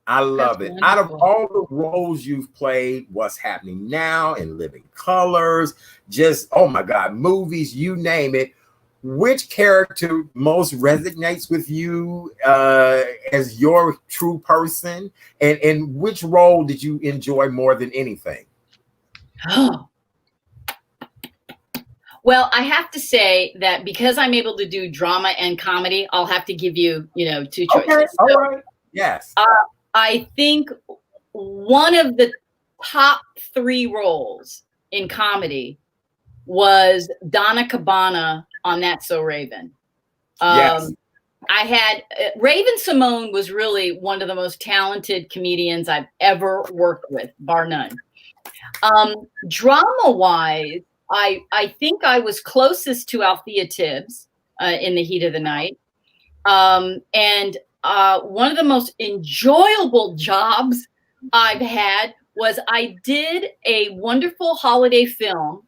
I love it. Out of all the roles you've played, What's Happening Now, In Living Colors, just, oh my God, movies, you name it, which character most resonates with you as your true person? And which role did you enjoy more than anything?
Oh. Well, I have to say that because I'm able to do drama and comedy, I'll have to give you, 2 choices.
Okay. All right. Yes.
I think one of the top 3 roles in comedy was Donna Cabana on That's So Raven.
Yes.
I had Raven-Symoné was really one of the most talented comedians I've ever worked with, bar none. Drama-wise, I think I was closest to Althea Tibbs in The Heat of the Night. And one of the most enjoyable jobs I've had was I did a wonderful holiday film.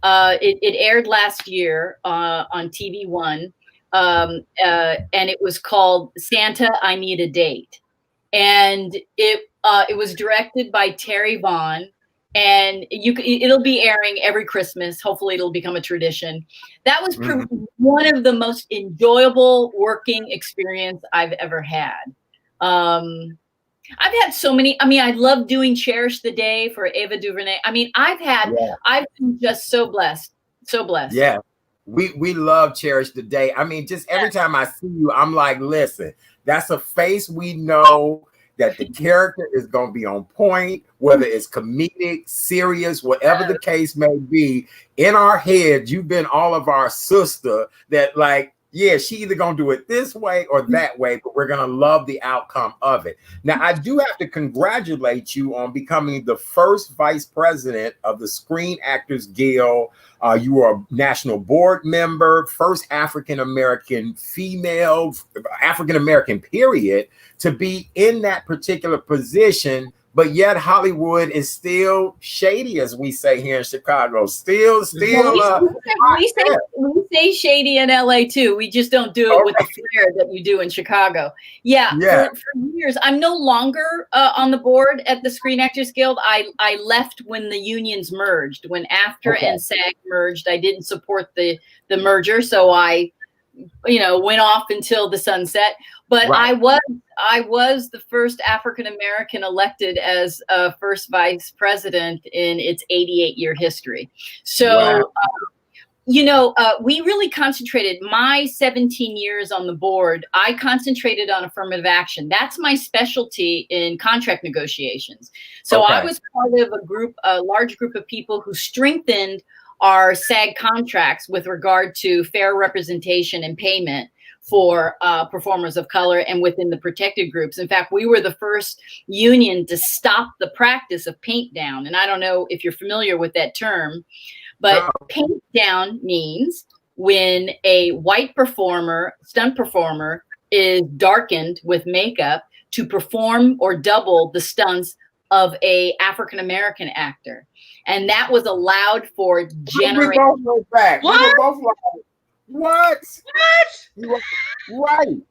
It aired last year on TV One, and it was called Santa, I Need a Date. And it was directed by Terry Vaughn. And it'll be airing every Christmas. Hopefully it'll become a tradition. That was one of the most enjoyable working experience I've ever had. I've had so many. I mean, I love doing Cherish the Day for Ava DuVernay. I mean, I've been just so blessed. So blessed.
Yeah. We love Cherish the Day. I mean, just every time I see you, I'm like, listen, that's a face we know that the character is going to be on point, whether it's comedic, serious, whatever the case may be. In our head, you've been all of our sister that, like, yeah, she either going to do it this way or that way, but we're going to love the outcome of it. Now, I do have to congratulate you on becoming the first vice president of the Screen Actors Guild. You are a national board member, first African-American female, African-American period, to be in that particular position. But yet Hollywood is still shady, as we say here in Chicago. Still.
We say shady in LA too. We just don't do it with the flair that you do in Chicago. Yeah. For years, I'm no longer on the board at the Screen Actors Guild. I left when the unions merged. When AFTRA and SAG merged, I didn't support the merger, so I went off until the sunset. But
Right.
I was the first African American elected as first vice president in its 88-year history. So.
Wow.
We really concentrated my 17 years on the board. I concentrated on affirmative action. That's my specialty in contract negotiations. So
Okay.
I was part of a large group of people who strengthened our SAG contracts with regard to fair representation and payment for performers of color and within the protected groups. In fact, we were the first union to stop the practice of paint down. And I don't know if you're familiar with that term, but paint down means when a white stunt performer, is darkened with makeup to perform or double the stunts of a African American actor. And that was allowed for generations.
We both went back.
What?
We were both like, what? Right.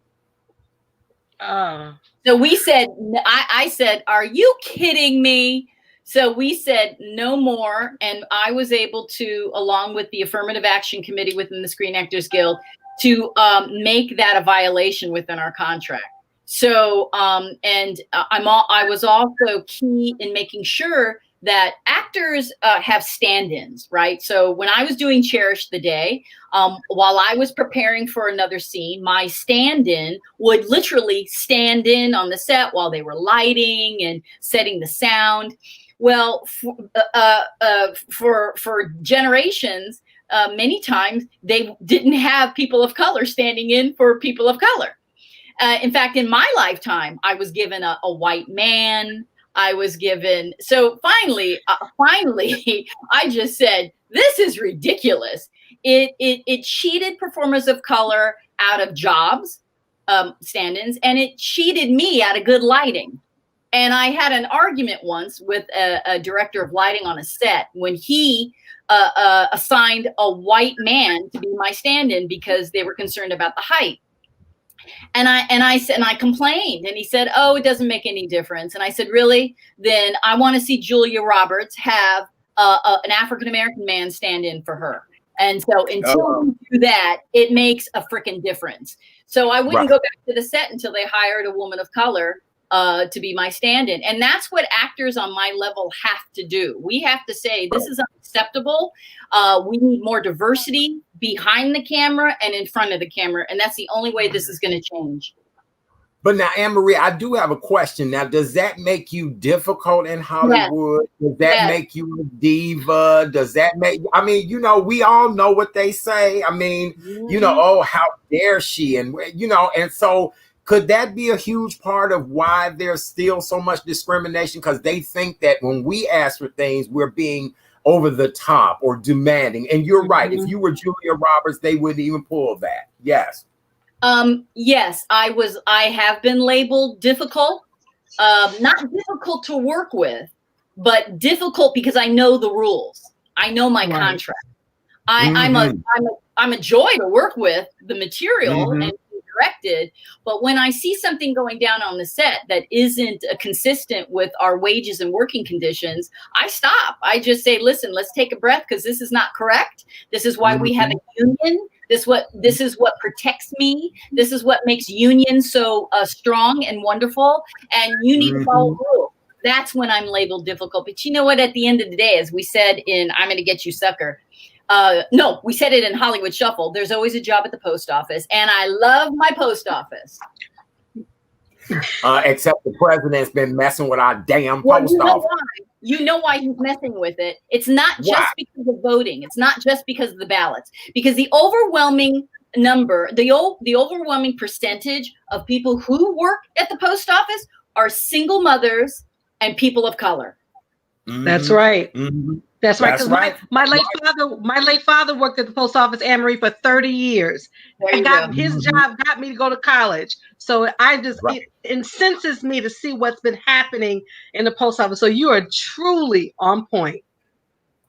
So we said, I said, are you kidding me? So we said no more. And I was able to, along with the Affirmative Action Committee within the Screen Actors Guild, to make that a violation within our contract. So, I was also key in making sure that actors have stand-ins, right? So when I was doing Cherish the Day, while I was preparing for another scene, my stand-in would literally stand in on the set while they were lighting and setting the sound. Well, for generations, many times they didn't have people of color standing in for people of color. In fact, in my lifetime, I was given a white man. So finally, I just said, this is ridiculous. It cheated performers of color out of jobs, stand-ins, and it cheated me out of good lighting. And I had an argument once with a director of lighting on a set when he assigned a white man to be my stand-in because they were concerned about the height. And I complained, and he said, "Oh, it doesn't make any difference." And I said, "Really? Then I want to see Julia Roberts have an African American man stand in for her." And so until we do that, it makes a freaking difference. So I wouldn't go back to the set until they hired a woman of color to be my stand-in. And that's what actors on my level have to do. We have to say, this is unacceptable. We need more diversity behind the camera and in front of the camera. And that's the only way this is going to change.
But now, Anne-Marie, I do have a question. Now, does that make you difficult in Hollywood? Yes. Does that make you a diva? Does that make, I mean, we all know what they say. I mean, oh, how dare she? And, and so could that be a huge part of why there's still so much discrimination? Because they think that when we ask for things, we're being over the top or demanding. And you're right. If you were Julia Roberts, they wouldn't even pull that. Yes.
Yes, I have been labeled difficult, not difficult to work with, but difficult because I know the rules. I know my contract. I'm a joy to work with, the material and directed, but when I see something going down on the set that isn't consistent with our wages and working conditions, I stop. I just say, listen, let's take a breath because this is not correct. This is why we have a union. This is what protects me. This is what makes unions so strong and wonderful. And you need to follow rules. That's when I'm labeled difficult. But you know what? At the end of the day, as we said in "I'm Gonna Get You, Sucker," no, we said it in Hollywood Shuffle. There's always a job at the post office, and I love my post office.
Except the president's been messing with our damn post office.
You know why he's messing with it. It's not just because of voting. It's not just because of the ballots. Because the overwhelming number, the overwhelming percentage of people who work at the post office are single mothers and people of color.
That's right. That's right. Because my late father worked at the post office, Anne-Marie, for 30 years. His job got me to go to college. So it incenses me to see what's been happening in the post office. So you are truly on point.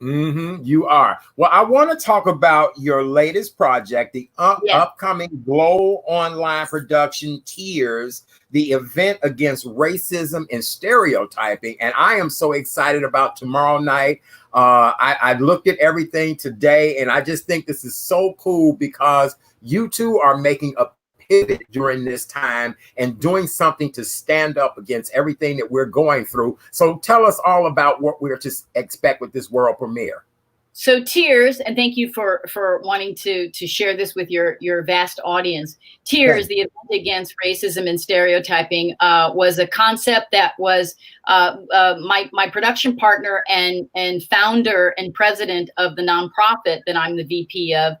You are. Well, I want to talk about your latest project, the upcoming Glow Online production, Tears, the Event Against Racism and Stereotyping. And I am so excited about tomorrow night. I looked at everything today, and I just think this is so cool because you two are making a pivot during this time and doing something to stand up against everything that we're going through. So tell us all about what we're to expect with this world premiere.
So Tears, and thank you for wanting to share this with your vast audience. Tears, the Event Against Racism and Stereotyping, was a concept that was my production partner and founder and president of the nonprofit that I'm the VP of,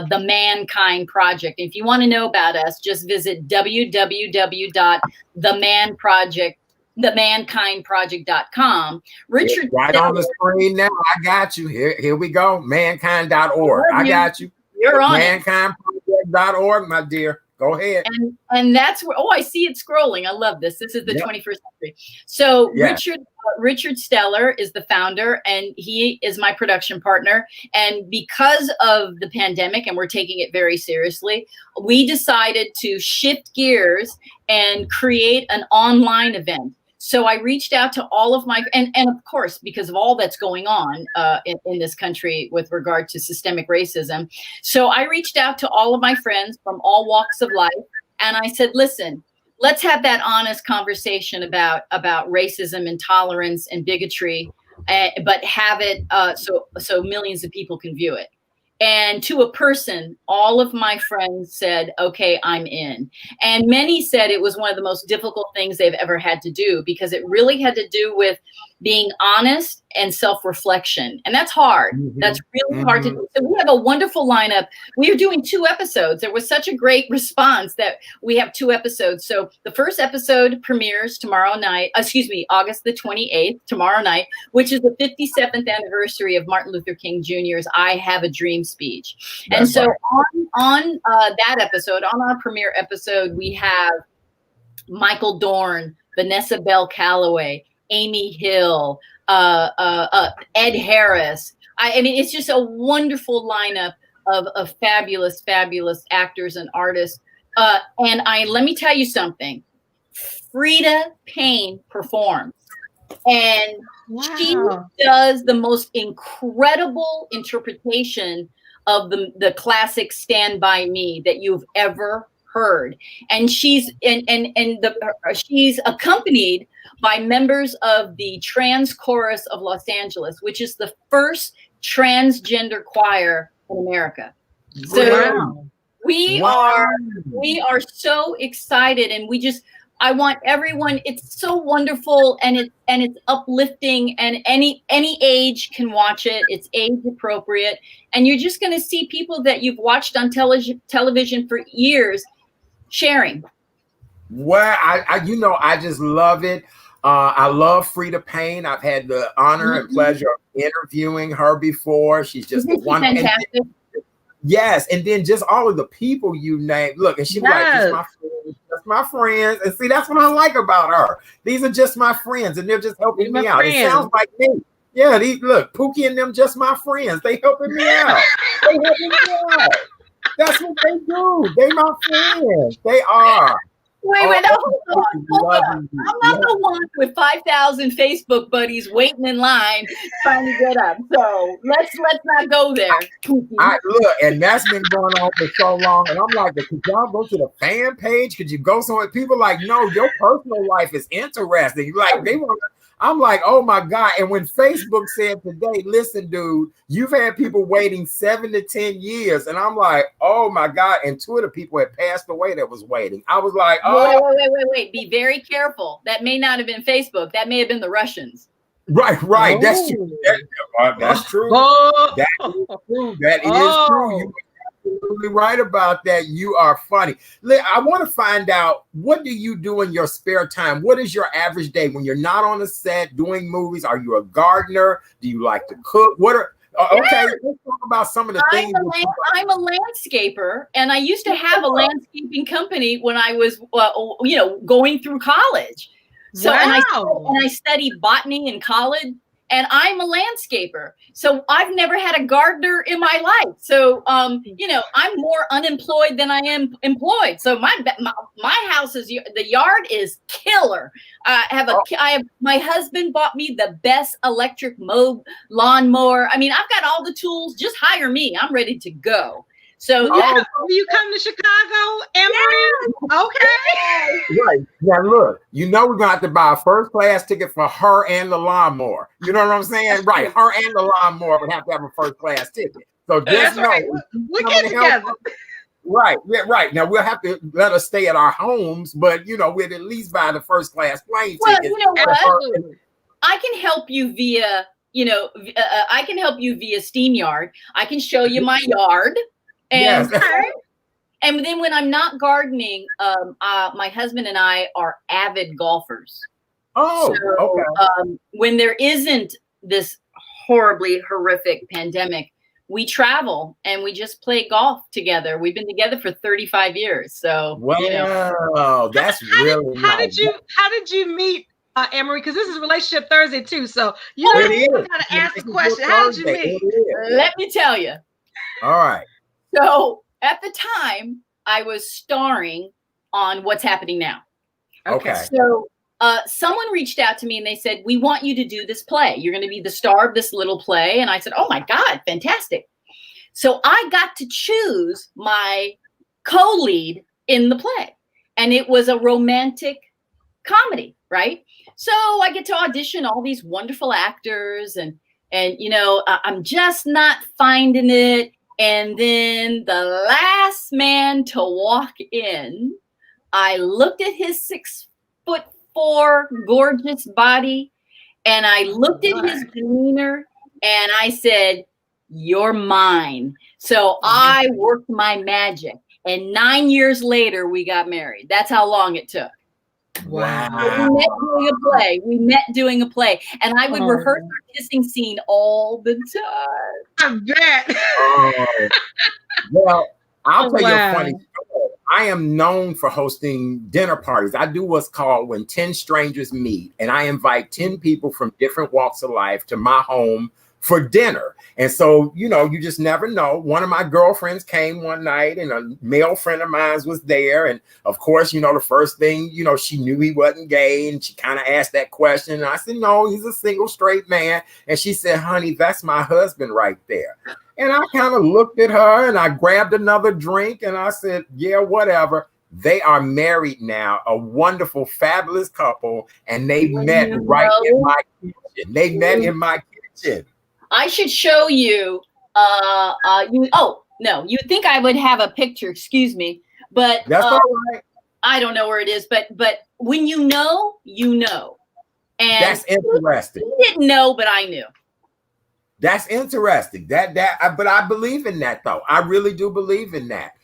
the Mankind Project. If you want to know about us, just visit themankindproject.com. Richard,
right on the screen now. I got you. Here we go. Mankind.org. I got you.
You're on
mankindproject.org, my dear. Go ahead.
And that's where, I see it scrolling. I love this. This is the 21st century. So Richard Steller is the founder, and he is my production partner. And because of the pandemic, and we're taking it very seriously, we decided to shift gears and create an online event. So I reached out to all of my, and of course, because of all that's going on in this country with regard to systemic racism. So I reached out to all of my friends from all walks of life. And I said, listen, let's have that honest conversation about racism, intolerance, and bigotry, but have it so millions of people can view it. And to a person, all of my friends said, okay, I'm in. And many said it was one of the most difficult things they've ever had to do, because it really had to do with being honest and self-reflection. And that's hard. That's really hard to do. So we have a wonderful lineup. We are doing 2 episodes. There was such a great response that we have 2 episodes. So the first episode premieres August the 28th, tomorrow night, which is the 57th anniversary of Martin Luther King Jr.'s I Have a Dream speech. And so on that episode, on our premiere episode, we have Michael Dorn, Vanessa Bell Calloway, Amy Hill, Ed Harris. I mean, it's just a wonderful lineup of fabulous, fabulous actors and artists. And let me tell you something. Frida Payne performs, and she does the most incredible interpretation of the classic Stand By Me that you've ever heard. And she's accompanied by members of the Trans Chorus of Los Angeles, which is the first transgender choir in America. So we are so excited, and I want everyone, it's so wonderful, and it's uplifting, and any age can watch it. It's age appropriate, and you're just going to see people that you've watched on television for years sharing.
Well, I just love it. I love Frida Payne. I've had the honor and pleasure of interviewing her before. She's just the one.
Fantastic.
Yes, and then just all of the people you name. Look, and she's like, just my friends. And see, that's what I like about her. These are just my friends, and they're just helping me out. It sounds like me. Yeah, look, Pookie and them just my friends. They helping me out. They helping me out. That's what they do. They my friends. They are.
Wait, hold on. I'm not the one with 5,000 Facebook buddies waiting in line trying to get up. So let's not go there.
Look, and that's been going on for so long. And I'm like, could y'all go to the fan page? Could you go somewhere? People like, no, your personal life is interesting. Like they want. I'm like, oh my God. And when Facebook said today, listen, dude, you've had people waiting 7 to 10 years. And I'm like, oh my God. And 2 of the people had passed away that was waiting. I was like, oh.
Wait. Be very careful. That may not have been Facebook. That may have been the Russians.
Right. Oh. That's true. That's true. Oh. That is true. That is true. You're absolutely right about that. You are funny. I want to find out, what do you do in your spare time? What is your average day when you're not on a set doing movies? Are you a gardener? Do you like to cook? Okay, let's talk about some of the things.
I'm a landscaper, and I used to have a landscaping company when I was, going through college. So and I studied botany in college, and I'm a landscaper. So I've never had a gardener in my life. So, you know, I'm more unemployed than I am employed. So my house is, the yard is killer. My husband bought me the best electric lawnmower. I mean, I've got all the tools. Just hire me. I'm ready to go. So
will you come to Chicago, Emory? Okay.
Right. Now look, you know we're gonna have to buy a first class ticket for her and the lawnmower. You know what I'm saying? Right. Her and the lawnmower would have to have a first class ticket. So just know
right. We'll get together.
Right. Yeah, right. Now we'll have to let us stay at our homes, but you know, we'd at least buy the first class plane ticket.
You know what? I can help you via, I can help you via SteamYard. I can show you my yard. And,
yes.
And then when I'm not gardening, my husband and I are avid golfers.
Oh,
so,
okay.
When there isn't this horribly horrific pandemic, we travel and we just play golf together. We've been together for 35 years. So,
wow, that's really nice.
How did you meet Emory? Because this is Relationship Thursday too. So you gotta ask the question. How did you meet?
Let me tell you.
All right.
So at the time, I was starring on What's Happening Now.
Okay.
So someone reached out to me and they said, we want you to do this play. You're going to be the star of this little play. And I said, oh my God, fantastic. So I got to choose my co-lead in the play. And it was a romantic comedy, right? So I get to audition all these wonderful actors and I'm just not finding it. And then the last man to walk in, I looked at his 6'4" gorgeous body, and I looked at his demeanor, and I said, "You're mine." So I worked my magic, and 9 years later, we got married. That's how long it took.
Wow.
We met doing a play, and I would rehearse our kissing scene all the time.
I bet.
Well, I'll tell you a funny story. I am known for hosting dinner parties. I do what's called When 10 Strangers Meet, and I invite 10 people from different walks of life to my home for dinner. And so, you just never know. One of my girlfriends came one night and a male friend of mine was there. And of course, the first thing, she knew he wasn't gay. And she kind of asked that question. And I said, no, he's a single straight man. And she said, honey, that's my husband right there. And I kind of looked at her and I grabbed another drink and I said, yeah, whatever. They are married now, a wonderful, fabulous couple. And they met right in my kitchen. They met in my kitchen.
I should show you. You think I would have a picture? Excuse me, but
that's all right.
I don't know where it is, but when you know, and
that's interesting.
He didn't know, but I knew.
That's interesting. But I believe in that though. I really do believe in that.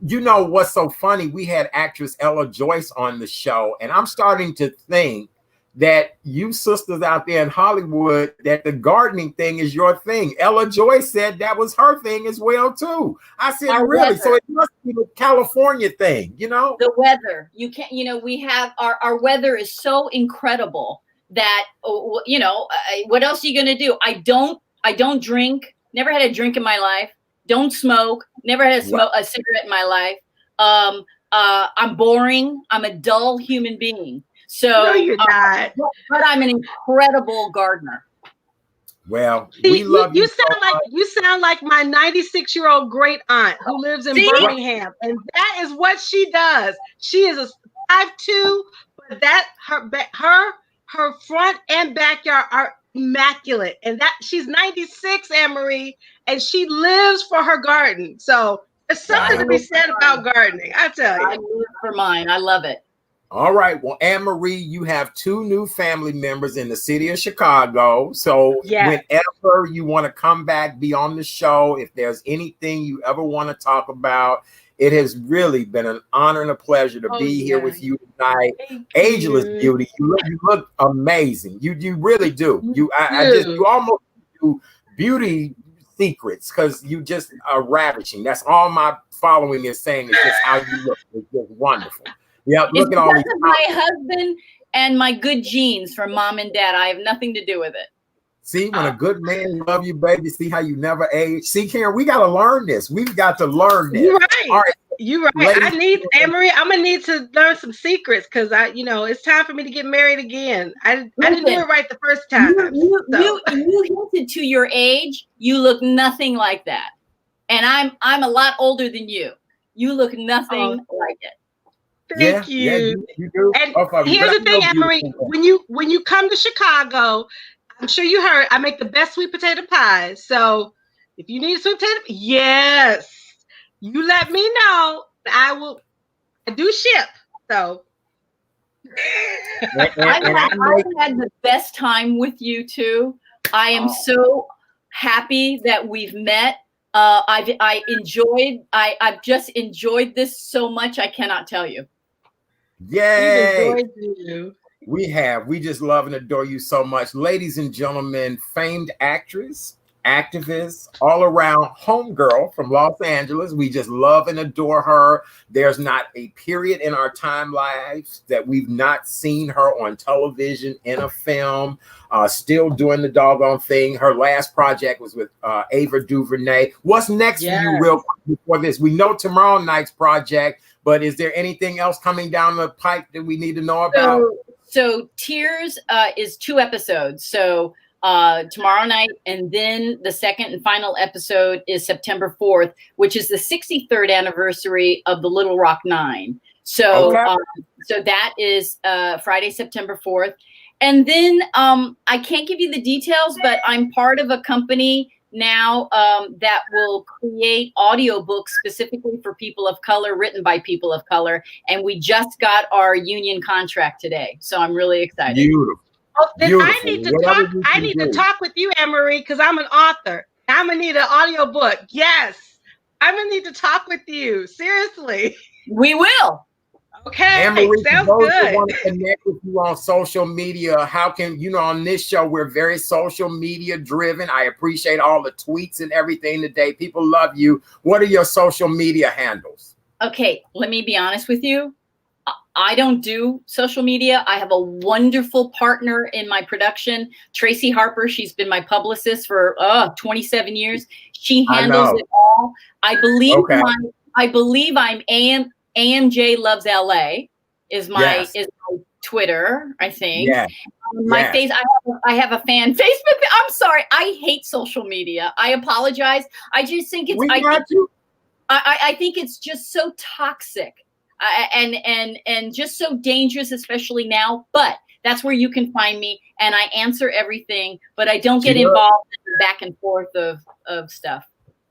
You know what's so funny? We had actress Ella Joyce on the show, and I'm starting to think that you sisters out there in Hollywood, that the gardening thing is your thing. Ella Joyce said that was her thing as well too. I said, really? Weather. So it must be the California thing, The
weather. You can't, we have, our weather is so incredible that, what else are you going to do? I don't drink, never had a drink in my life. Don't smoke, never had a cigarette in my life. I'm boring. I'm a dull human being. So
no, you're not.
But I'm an incredible gardener.
Well, we love you.
You sound like my 96-year-old great aunt who lives in Birmingham, and that is what she does. She is a 5'2", but that her front and backyard are immaculate, and that she's 96, Anne-Marie, and she lives for her garden. So there's something to be said about gardening. I tell you,
I live for mine. I love it.
All right. Well, Anne-Marie, you have 2 new family members in the city of Chicago. So whenever you want to come back, be on the show, if there's anything you ever want to talk about, it has really been an honor and a pleasure to be here with you tonight. Ageless beauty. You look amazing. You really do. You almost do beauty secrets because you just are ravishing. That's all my following is saying is just how you look. It's just wonderful. Yeah, look at all these.
My husband and my good genes from mom and dad. I have nothing to do with it.
See, when a good man love you, baby, see how you never age. See, Karen, we got to learn this. We've got to learn this.
You're right.
All right.
You're right.
Ladies,
I need, Anne-Marie, I'm going to need to learn some secrets because it's time for me to get married again. I didn't do it right the first time.
You hinted to your age. You look nothing like that. And I'm a lot older than you. You look nothing like it.
Thank you.
Yeah, you do.
And here's the thing, Anne-Marie, when you come to Chicago, I'm sure you heard I make the best sweet potato pies. So if you need a sweet potato, yes, you let me know. I do ship. So
I've had the best time with you too. I am so happy that we've met. I've just enjoyed this so much. I cannot tell you.
Yay! We just love and adore you so much. Ladies and gentlemen, famed actress, activist, all around homegirl from Los Angeles. We just love and adore her. There's not a period in our time lives that we've not seen her on television, in a film, still doing the doggone thing. Her last project was with Ava DuVernay. What's next for you real quick before this? We know tomorrow night's project, but is there anything else coming down the pipe that we need to know about?
So Tears is 2 episodes. So tomorrow night, and then the second and final episode is September 4th, which is the 63rd anniversary of the Little Rock Nine. So so that is Friday, September 4th. And then I can't give you the details, but I'm part of a company now that will create audiobooks specifically for people of color, written by people of color. And we just got our union contract today. So I'm really excited.
Beautiful.
Oh, then I need to talk. I need to talk with you, Anne-Marie, because I'm an author. I'm gonna need an audiobook. Yes, I'm gonna need to talk with you. Seriously,
we will.
Okay,
Anne-Marie,
sounds
for those
good.
who want to connect with you on social media, how can on this show we're very social media driven. I appreciate all the tweets and everything today. People love you. What are your social media handles?
Okay, let me be honest with you. I don't do social media. I have a wonderful partner in my production, Tracy Harper. She's been my publicist for 27 years. She handles it all. I believe I'm AMJ Loves LA is my Twitter, I think. Yeah. Face. I have a fan Facebook. I'm sorry. I hate social media. I apologize. I just think it's I think it's just so toxic. And just so dangerous, especially now. But that's where you can find me, and I answer everything. But I don't get involved in the back and forth of stuff.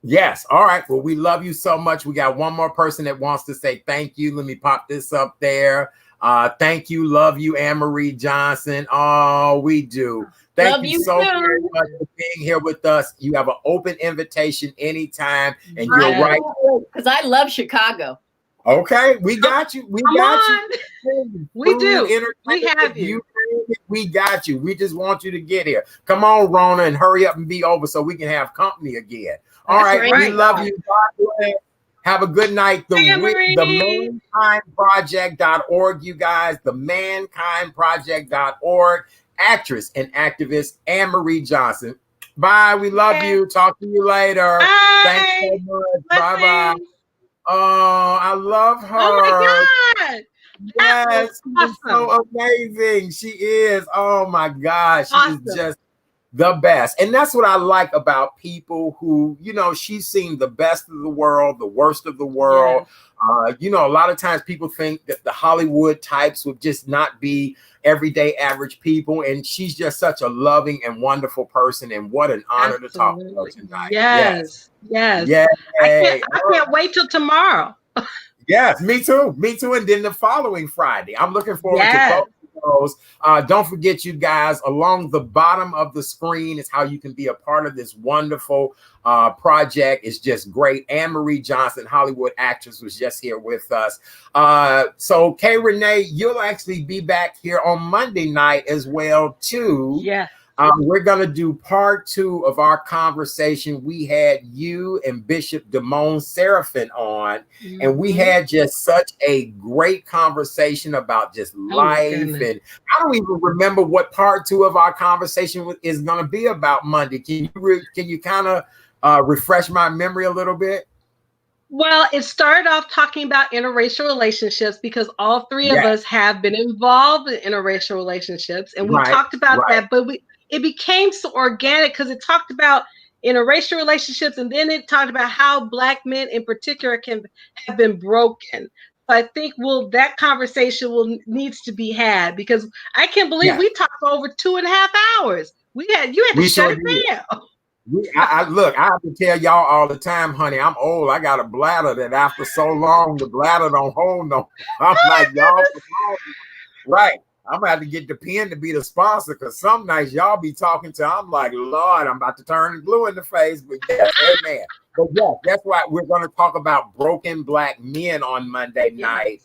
Yes. All right. Well, we love you so much. We got one more person that wants to say thank you. Let me pop this up there. Thank you. Love you, Anne-Marie Johnson. Oh, we do. Thank you so very much for being here with us. You have an open invitation anytime, and you're right.
Because I love Chicago.
Okay, we got you. We got you.
We do. We have you.
We got you. We just want you to get here. Come on, Rona, and hurry up and be over so we can have company again. All right, we love you. God bless. Have a good night. The mankindproject.org, you guys. The mankindproject.org. Actress and activist Anne-Marie Johnson. Bye. We love you. Talk to you later.
Bye.
Thanks so much. Bye-bye. Oh, I love her.
Oh my God.
Yes, she's so amazing. She is. Oh my God. She is just the best. And that's what I like about people who, she's seen the best of the world, the worst of the world. A lot of times people think that the Hollywood types would just not be everyday average people. And she's just such a loving and wonderful person. And what an honor to talk to her tonight.
Yes. I can't wait till tomorrow.
Yes, me too. And then the following Friday. I'm looking forward to both of those. Don't forget, you guys, along the bottom of the screen is how you can be a part of this wonderful project. It's just great. Anne-Marie Johnson, Hollywood actress, was just here with us. So Kay Renee, you'll actually be back here on Monday night as well, too.
Yeah.
We're going to do part 2 of our conversation. We had you and Bishop Damone Seraphin on, and we had just such a great conversation about just life. And I don't even remember what part 2 of our conversation is going to be about Monday. Can you kind of refresh my memory a little bit?
Well, it started off talking about interracial relationships because all 3 of us have been involved in interracial relationships, and we talked about that, but it became so organic because it talked about interracial relationships, and then it talked about how Black men in particular have been broken. So I think that conversation needs to be had, because I can't believe we talked for over 2.5 hours. You had to shut it down.
Look, I have to tell y'all all the time, honey, I'm old. I got a bladder that after so long, the bladder don't hold no. I'm like, y'all, right. I'm gonna have to get the pen to be the sponsor, because some nights y'all be talking to, I'm like, Lord, I'm about to turn blue in the face. But yes, amen. But yes, that's why we're gonna talk about broken Black men on Monday night.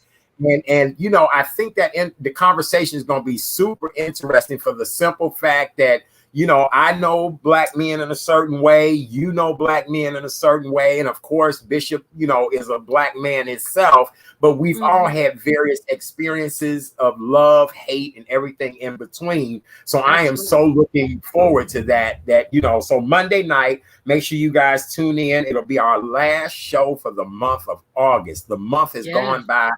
And you know, I think that the conversation is gonna be super interesting for the simple fact that, you know, I know Black men in a certain way, you know Black men in a certain way, and of course Bishop, you know, is a Black man itself, but we've all had various experiences of love, hate, and everything in between. So I am so looking forward to that, you know, so Monday night, make sure you guys tune in. It'll be our last show for the month of August. The month has gone by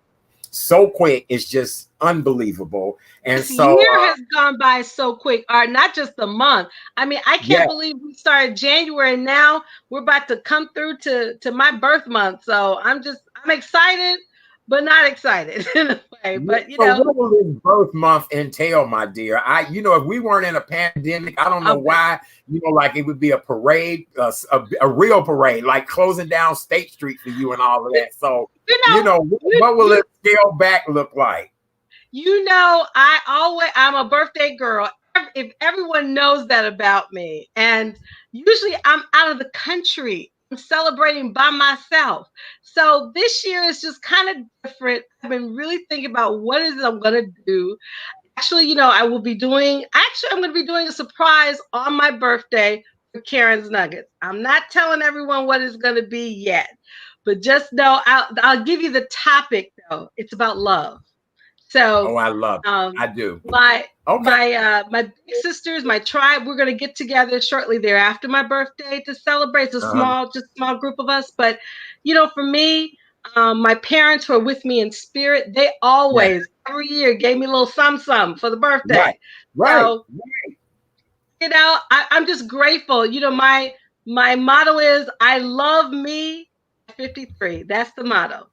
so quick, it's just unbelievable. And
this
so
year has gone by so quick, or not just the month. I mean, I can't believe we started January, and now we're about to come through to my birth month. So I'm excited, but not excited in a way. But you know,
what will this birth month entail, my dear? You know, if we weren't in a pandemic, I don't know why, you know, like it would be a parade, a real parade, like closing down State Street for you and all of that. So you know, what will it scale back look like?
You know, I'm a birthday girl. If everyone knows that about me, and usually I'm out of the country, I'm celebrating by myself. So this year is just kind of different. I've been really thinking about what is it I'm going to do. Actually, you know, I'm going to be doing a surprise on my birthday for Karen's Nuggets. I'm not telling everyone what it's going to be yet, but just know I'll give you the topic though. It's about love. So,
I love it. I do.
My big sisters, my tribe, we're gonna get together shortly thereafter my birthday to celebrate. It's a small group of us, but you know, for me, my parents who are with me in spirit, they always every year gave me a little something for the birthday. So, you know, I'm just grateful. You know, my motto is I love me at 53. That's the motto.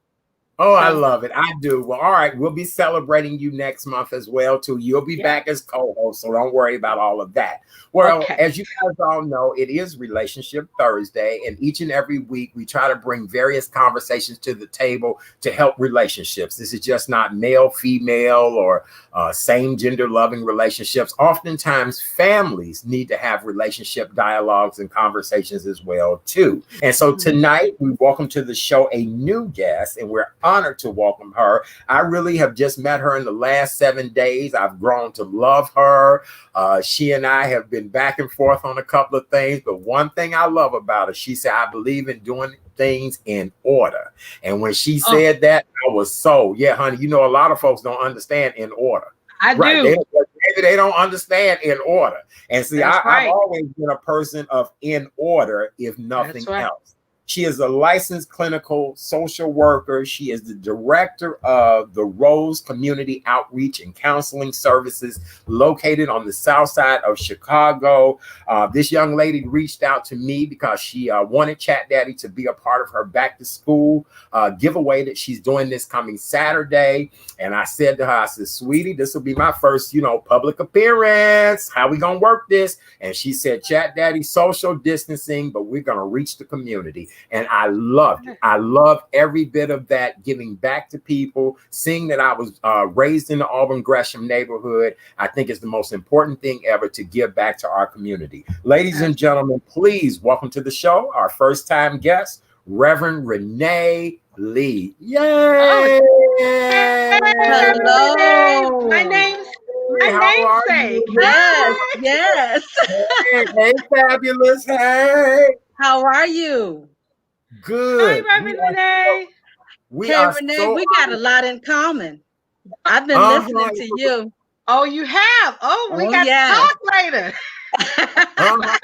Oh, I love it. I do. Well, all right. We'll be celebrating you next month as well, too. You'll be back as co-host, so don't worry about all of that. Well, as you guys all know, it is Relationship Thursday, and each and every week we try to bring various conversations to the table to help relationships. This is just not male, female, or same gender loving relationships. Oftentimes, families need to have relationship dialogues and conversations as well, too. And so tonight, we welcome to the show a new guest, and we're honored to welcome her. I really have just met her in the last 7 days. I've grown to love her. She and I have been back and forth on a couple of things, but one thing I love about her, she said, I believe in doing things in order. And when she said that, I was so, honey, you know, a lot of folks don't understand in order.
I do.
They don't understand in order. And see, I've always been a person of in order, if nothing else. She is a licensed clinical social worker. She is the director of the Rose Community Outreach and Counseling Services located on the south side of Chicago. This young lady reached out to me because she wanted Chat Daddy to be a part of her back to school giveaway that she's doing this coming Saturday. And I said to her, I said, sweetie, this will be my first, you know, public appearance. How we gonna work this? And she said, Chat Daddy, social distancing, but we're gonna reach the community. And I loved it. I love every bit of that, giving back to people, seeing that I was raised in the Auburn Gresham neighborhood. I think it's the most important thing ever to give back to our community. Ladies and gentlemen, please welcome to the show our first time guest, Reverend Renee Lee. Yay!
Hello. My name's
Hey, how are
namesake.
you?
Yes, yes.
Hey, fabulous. Hey,
How are you?
Hi,
good.
Reverend Renee.
We
Okay,
are
Renee,
so
we got a lot in common. I've been listening
uh-huh,
to you.
Oh, you have. Oh, we
Oh,
got to
yes.
talk later.
uh-huh.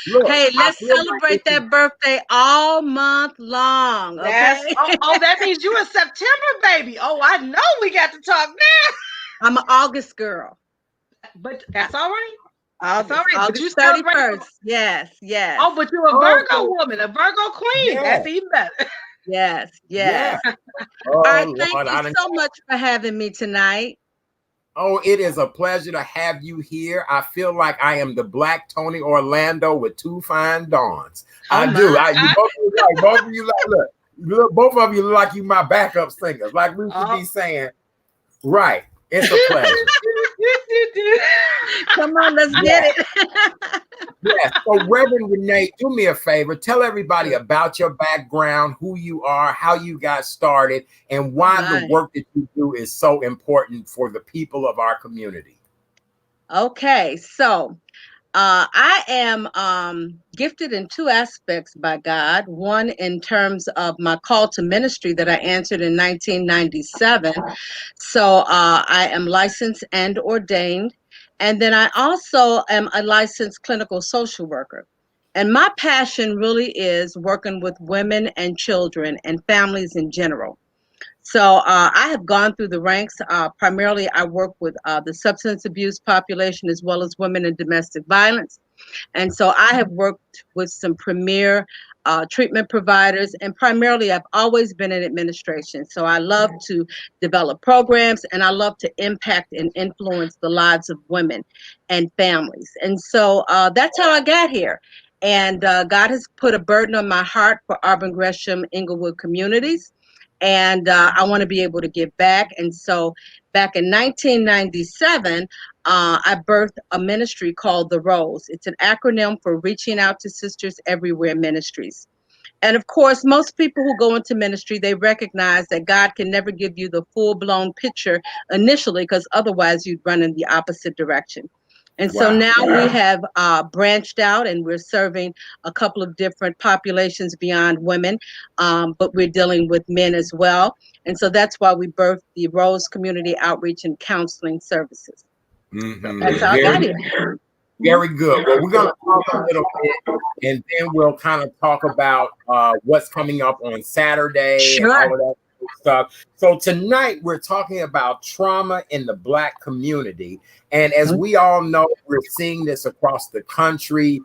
Look,
Hey,
I
let's
feel like
celebrate
this is
that birthday all month long,
That's
okay?
that means you a September baby. Oh, I know we got to talk now.
I'm an August girl.
But that's all right. That's all right. But you
August
celebrate.
31st. Yes, yes,
Oh, but you're a Virgo
so
woman, a Virgo queen.
yeah,
That's even better.
yes,
yeah.
yes. All right,
Oh
thank
Lord,
you so much for having me tonight.
oh, it is a pleasure to have you here. I feel like I am the Black Tony Orlando with two fine dawns.
Oh,
I do.
my.
You both of you look, both of you look like you my backup singers. Like we should
Oh.
be saying, right. It's a pleasure.
Come on, let's
Yeah.
get it.
Yeah. So, Reverend Renee, do me a favor. Tell everybody about your background, who you are, how you got started, and why the
Right.
work that you do is so important for the people of our community.
Okay, so I am gifted in two aspects by God. One, in terms of my call to ministry that I answered in 1997. So I am licensed and ordained. And then I also am a licensed clinical social worker. And my passion really is working with women and children and families in general. So I have gone through the ranks. Primarily, I work with the substance abuse population as well as women in domestic violence. And so I have worked with some premier treatment providers, and primarily I've always been in administration. So I love to develop programs, and I love to impact and influence the lives of women and families. And so that's how I got here. And God has put a burden on my heart for Auburn Gresham Inglewood communities. And I want to be able to give back. And so back in 1997, I birthed a ministry called The Rose. It's an acronym for Reaching Out to Sisters Everywhere Ministries. And of course, most people who go into ministry, they recognize that God can never give you the full-blown picture initially, because otherwise you'd run in the opposite direction. And so now we have branched out, and we're serving a couple of different populations beyond women, but we're dealing with men as well. And so that's why we birthed the Rose Community Outreach and Counseling Services. So that's how I got here.
Very good. Well, we're going to talk a little bit, and then we'll kind of talk about what's coming up on Saturday and all of that stuff. So tonight we're talking about trauma in the Black community. And as we all know, we're seeing this across the country.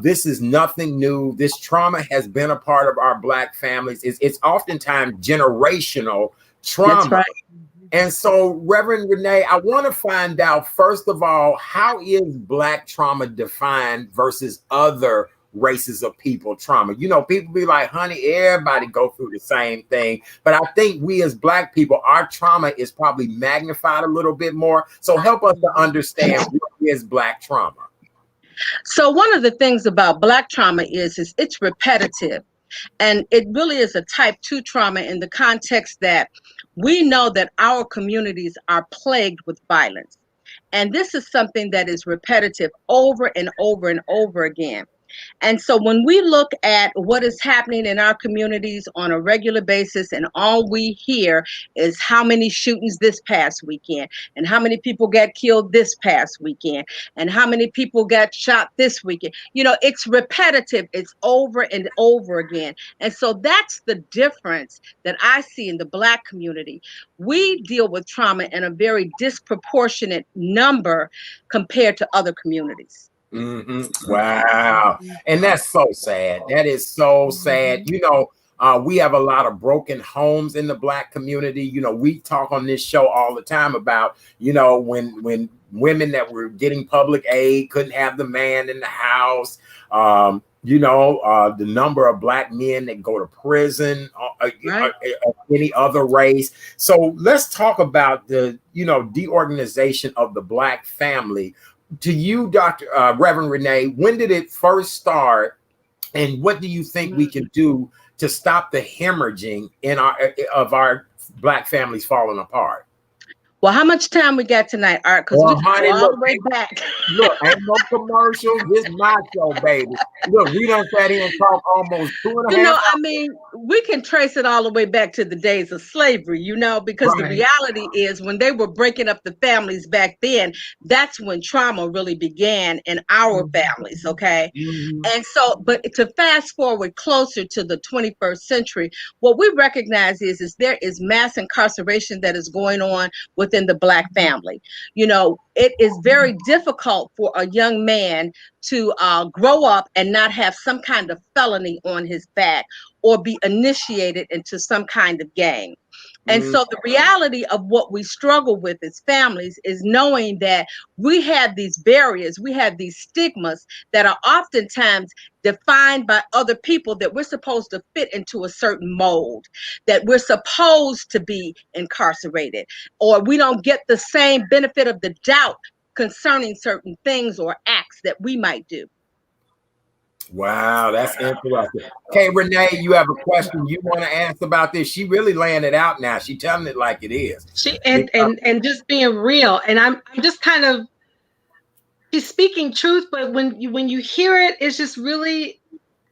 This is nothing new. This trauma has been a part of our Black families. It's oftentimes generational trauma.
That's right.
And so, Reverend Renee, I want to find out, first of all, how is Black trauma defined versus other races of people trauma? You know, people be like, honey, everybody go through the same thing. But I think we as Black people, our trauma is probably magnified a little bit more. So help us to understand what is Black trauma.
So one of the things about Black trauma is it's repetitive. And it really is a type 2 trauma in the context that we know that our communities are plagued with violence. And this is something that is repetitive over and over and over again. And so when we look at what is happening in our communities on a regular basis, and all we hear is how many shootings this past weekend, and how many people got killed this past weekend, and how many people got shot this weekend, you know, it's repetitive. It's over and over again. And so that's the difference that I see in the Black community. We deal with trauma in a very disproportionate number compared to other communities.
Wow. And that's so sad. That is so sad. You know, we have a lot of broken homes in the Black community. You know, we talk on this show all the time about, you know, when women that were getting public aid couldn't have the man in the house. You know, the number of Black men that go to prison, any other race. So let's talk about the, you know, deorganization of the Black family. To you, Dr. Reverend Renee, when did it first start, and what do you think we can do to stop the hemorrhaging in our Black families falling apart?
Well, how much time we got tonight, Art? Because we
Well,
can
honey,
go all
look,
the way back.
look, ain't no commercials. This is my show, baby. Look, we done sat here and talked almost 2.5 hours.
I mean, we can trace it all the way back to the days of slavery, because the
Right.
reality is when they were breaking up the families back then, that's when trauma really began in our families, okay?
Mhm.
And so, but to fast forward closer to the 21st century, what we recognize is there is mass incarceration that is going on within the Black family. It is very difficult for a young man to grow up and not have some kind of felony on his back or be initiated into some kind of gang. And so the reality of what we struggle with as families is knowing that we have these barriers, we have these stigmas that are oftentimes defined by other people, that we're supposed to fit into a certain mold, that we're supposed to be incarcerated, or we don't get the same benefit of the doubt concerning certain things or acts that we might do.
Wow, that's interesting. Okay, Renee, you have a question you want to ask about this? She really laying it out now. She telling it like it is.
She and just being real. And I'm just kind of, she's speaking truth, but when you hear it, it's just really,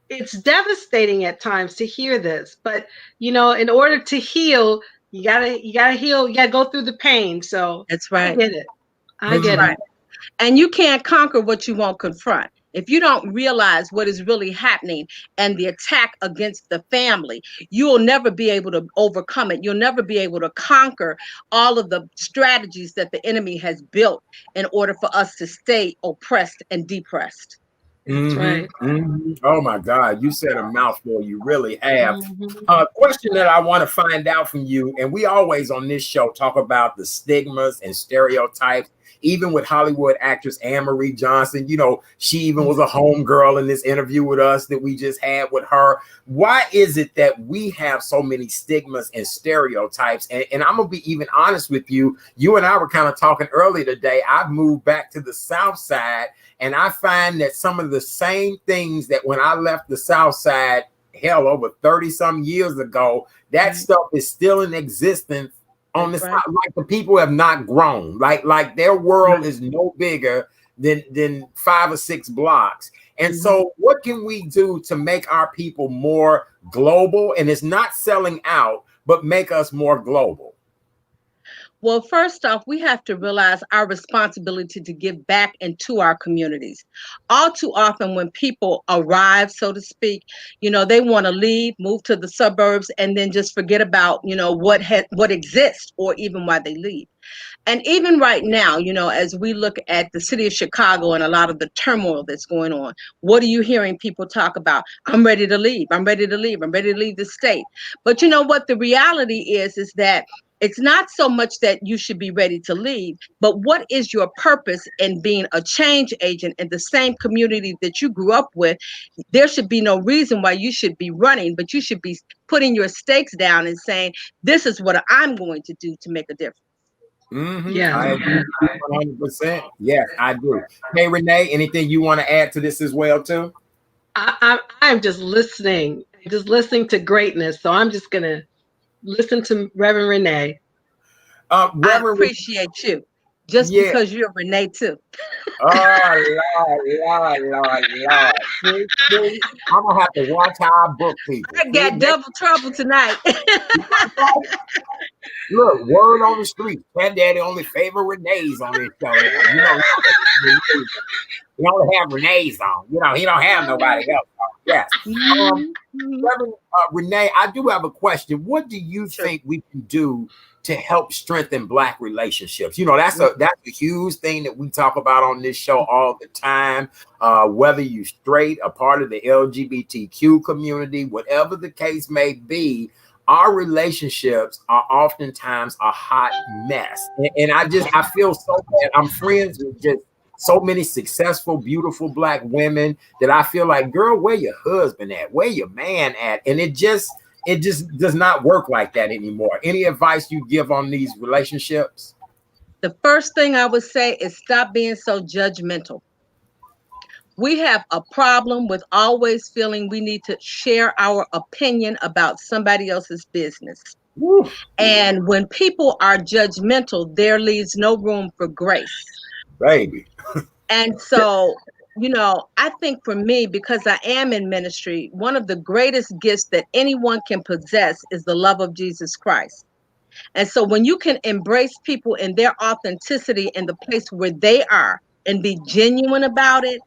it's devastating at times to hear this. But in order to heal, you gotta heal, you gotta go through the pain. So
That's right.
I get it. I get it.
And you can't conquer what you won't confront. If you don't realize what is really happening and the attack against the family, you will never be able to overcome it. You'll never be able to conquer all of the strategies that the enemy has built in order for us to stay oppressed and depressed.
That's right.
Oh my God, you said a mouthful. You really have. Question that I want to find out from you, and we always on this show talk about the stigmas and stereotypes. Even with Hollywood actress Anne-Marie Johnson, she even was a homegirl in this interview with us that we just had with her. Why is it that we have so many stigmas and stereotypes? And I'm gonna be even honest with you. You and I were kind of talking earlier today. I've moved back to the South Side, and I find that some of the same things that when I left the South Side, hell, over 30 some years ago, that stuff is still in existence on this. Like the people have not grown, like their world is no bigger than 5 or 6 blocks. And so what can we do to make our people more global? And it's not selling out, but make us more global.
Well, first off, we have to realize our responsibility to give back into our communities. All too often when people arrive, so to speak, they want to leave, move to the suburbs, and then just forget about, what exists or even why they leave. And even right now, as we look at the city of Chicago and a lot of the turmoil that's going on, what are you hearing people talk about? I'm ready to leave. I'm ready to leave. I'm ready to leave the state. But you know what the reality is that it's not so much that you should be ready to leave, but what is your purpose in being a change agent in the same community that you grew up with? There should be no reason why you should be running, but you should be putting your stakes down and saying, this is what I'm going to do to make a difference.
Yeah,
I agree 100%. Yes, I do. Hey, Renee, anything you want to add to this as well, too?
I'm just listening to greatness. So I'm just gonna listen to Reverend Renee.
I appreciate you, just because you're Renee too.
Oh, Lord. See, I'm gonna have to watch how I book people.
I got double trouble tonight.
Look, word on the street. Cat Daddy only favor Renee's on this show. He only have Renee's on. He don't have nobody else on. Yes. Reverend Renee, I do have a question. What do you think we can do to help strengthen Black relationships? That's a huge thing that we talk about on this show all the time. Whether you're straight, a part of the LGBTQ community, whatever the case may be, our relationships are oftentimes a hot mess. And I feel so bad. I'm friends with just so many successful, beautiful Black women that I feel like, girl, where your husband at? Where your man at? And it just does not work like that anymore. Any advice you give on these relationships?
The first thing I would say is stop being so judgmental. We have a problem with always feeling we need to share our opinion about somebody else's business.
Woo.
And when people are judgmental, there leaves no room for grace.
Baby.
And so, I think for me, because I am in ministry, one of the greatest gifts that anyone can possess is the love of Jesus Christ. And so when you can embrace people in their authenticity in the place where they are and be genuine about it,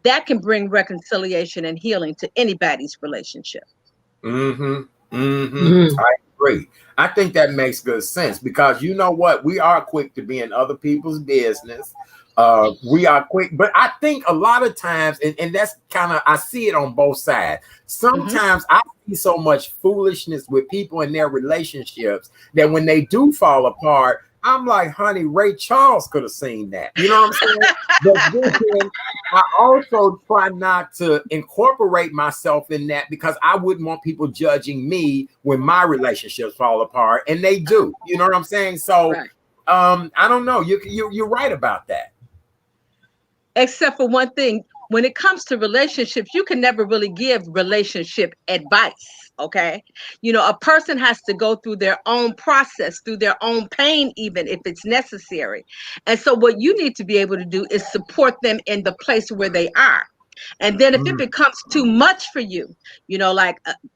that can bring reconciliation and healing to anybody's relationship.
I agree. I think that makes good sense because you know what? We are quick to be in other people's business. We are quick, but I think a lot of times, and that's kind of, I see it on both sides. Sometimes I see so much foolishness with people in their relationships that when they do fall apart, I'm like, honey, Ray Charles could have seen that. You know what I'm saying? But then I also try not to incorporate myself in that because I wouldn't want people judging me when my relationships fall apart, and they do. You know what I'm saying? So,
Right.
I don't know. You're right about that.
Except for one thing, when it comes to relationships, you can never really give relationship advice. Okay. A person has to go through their own process, through their own pain, even if it's necessary. And so what you need to be able to do is support them in the place where they are. And then if it becomes too much for you,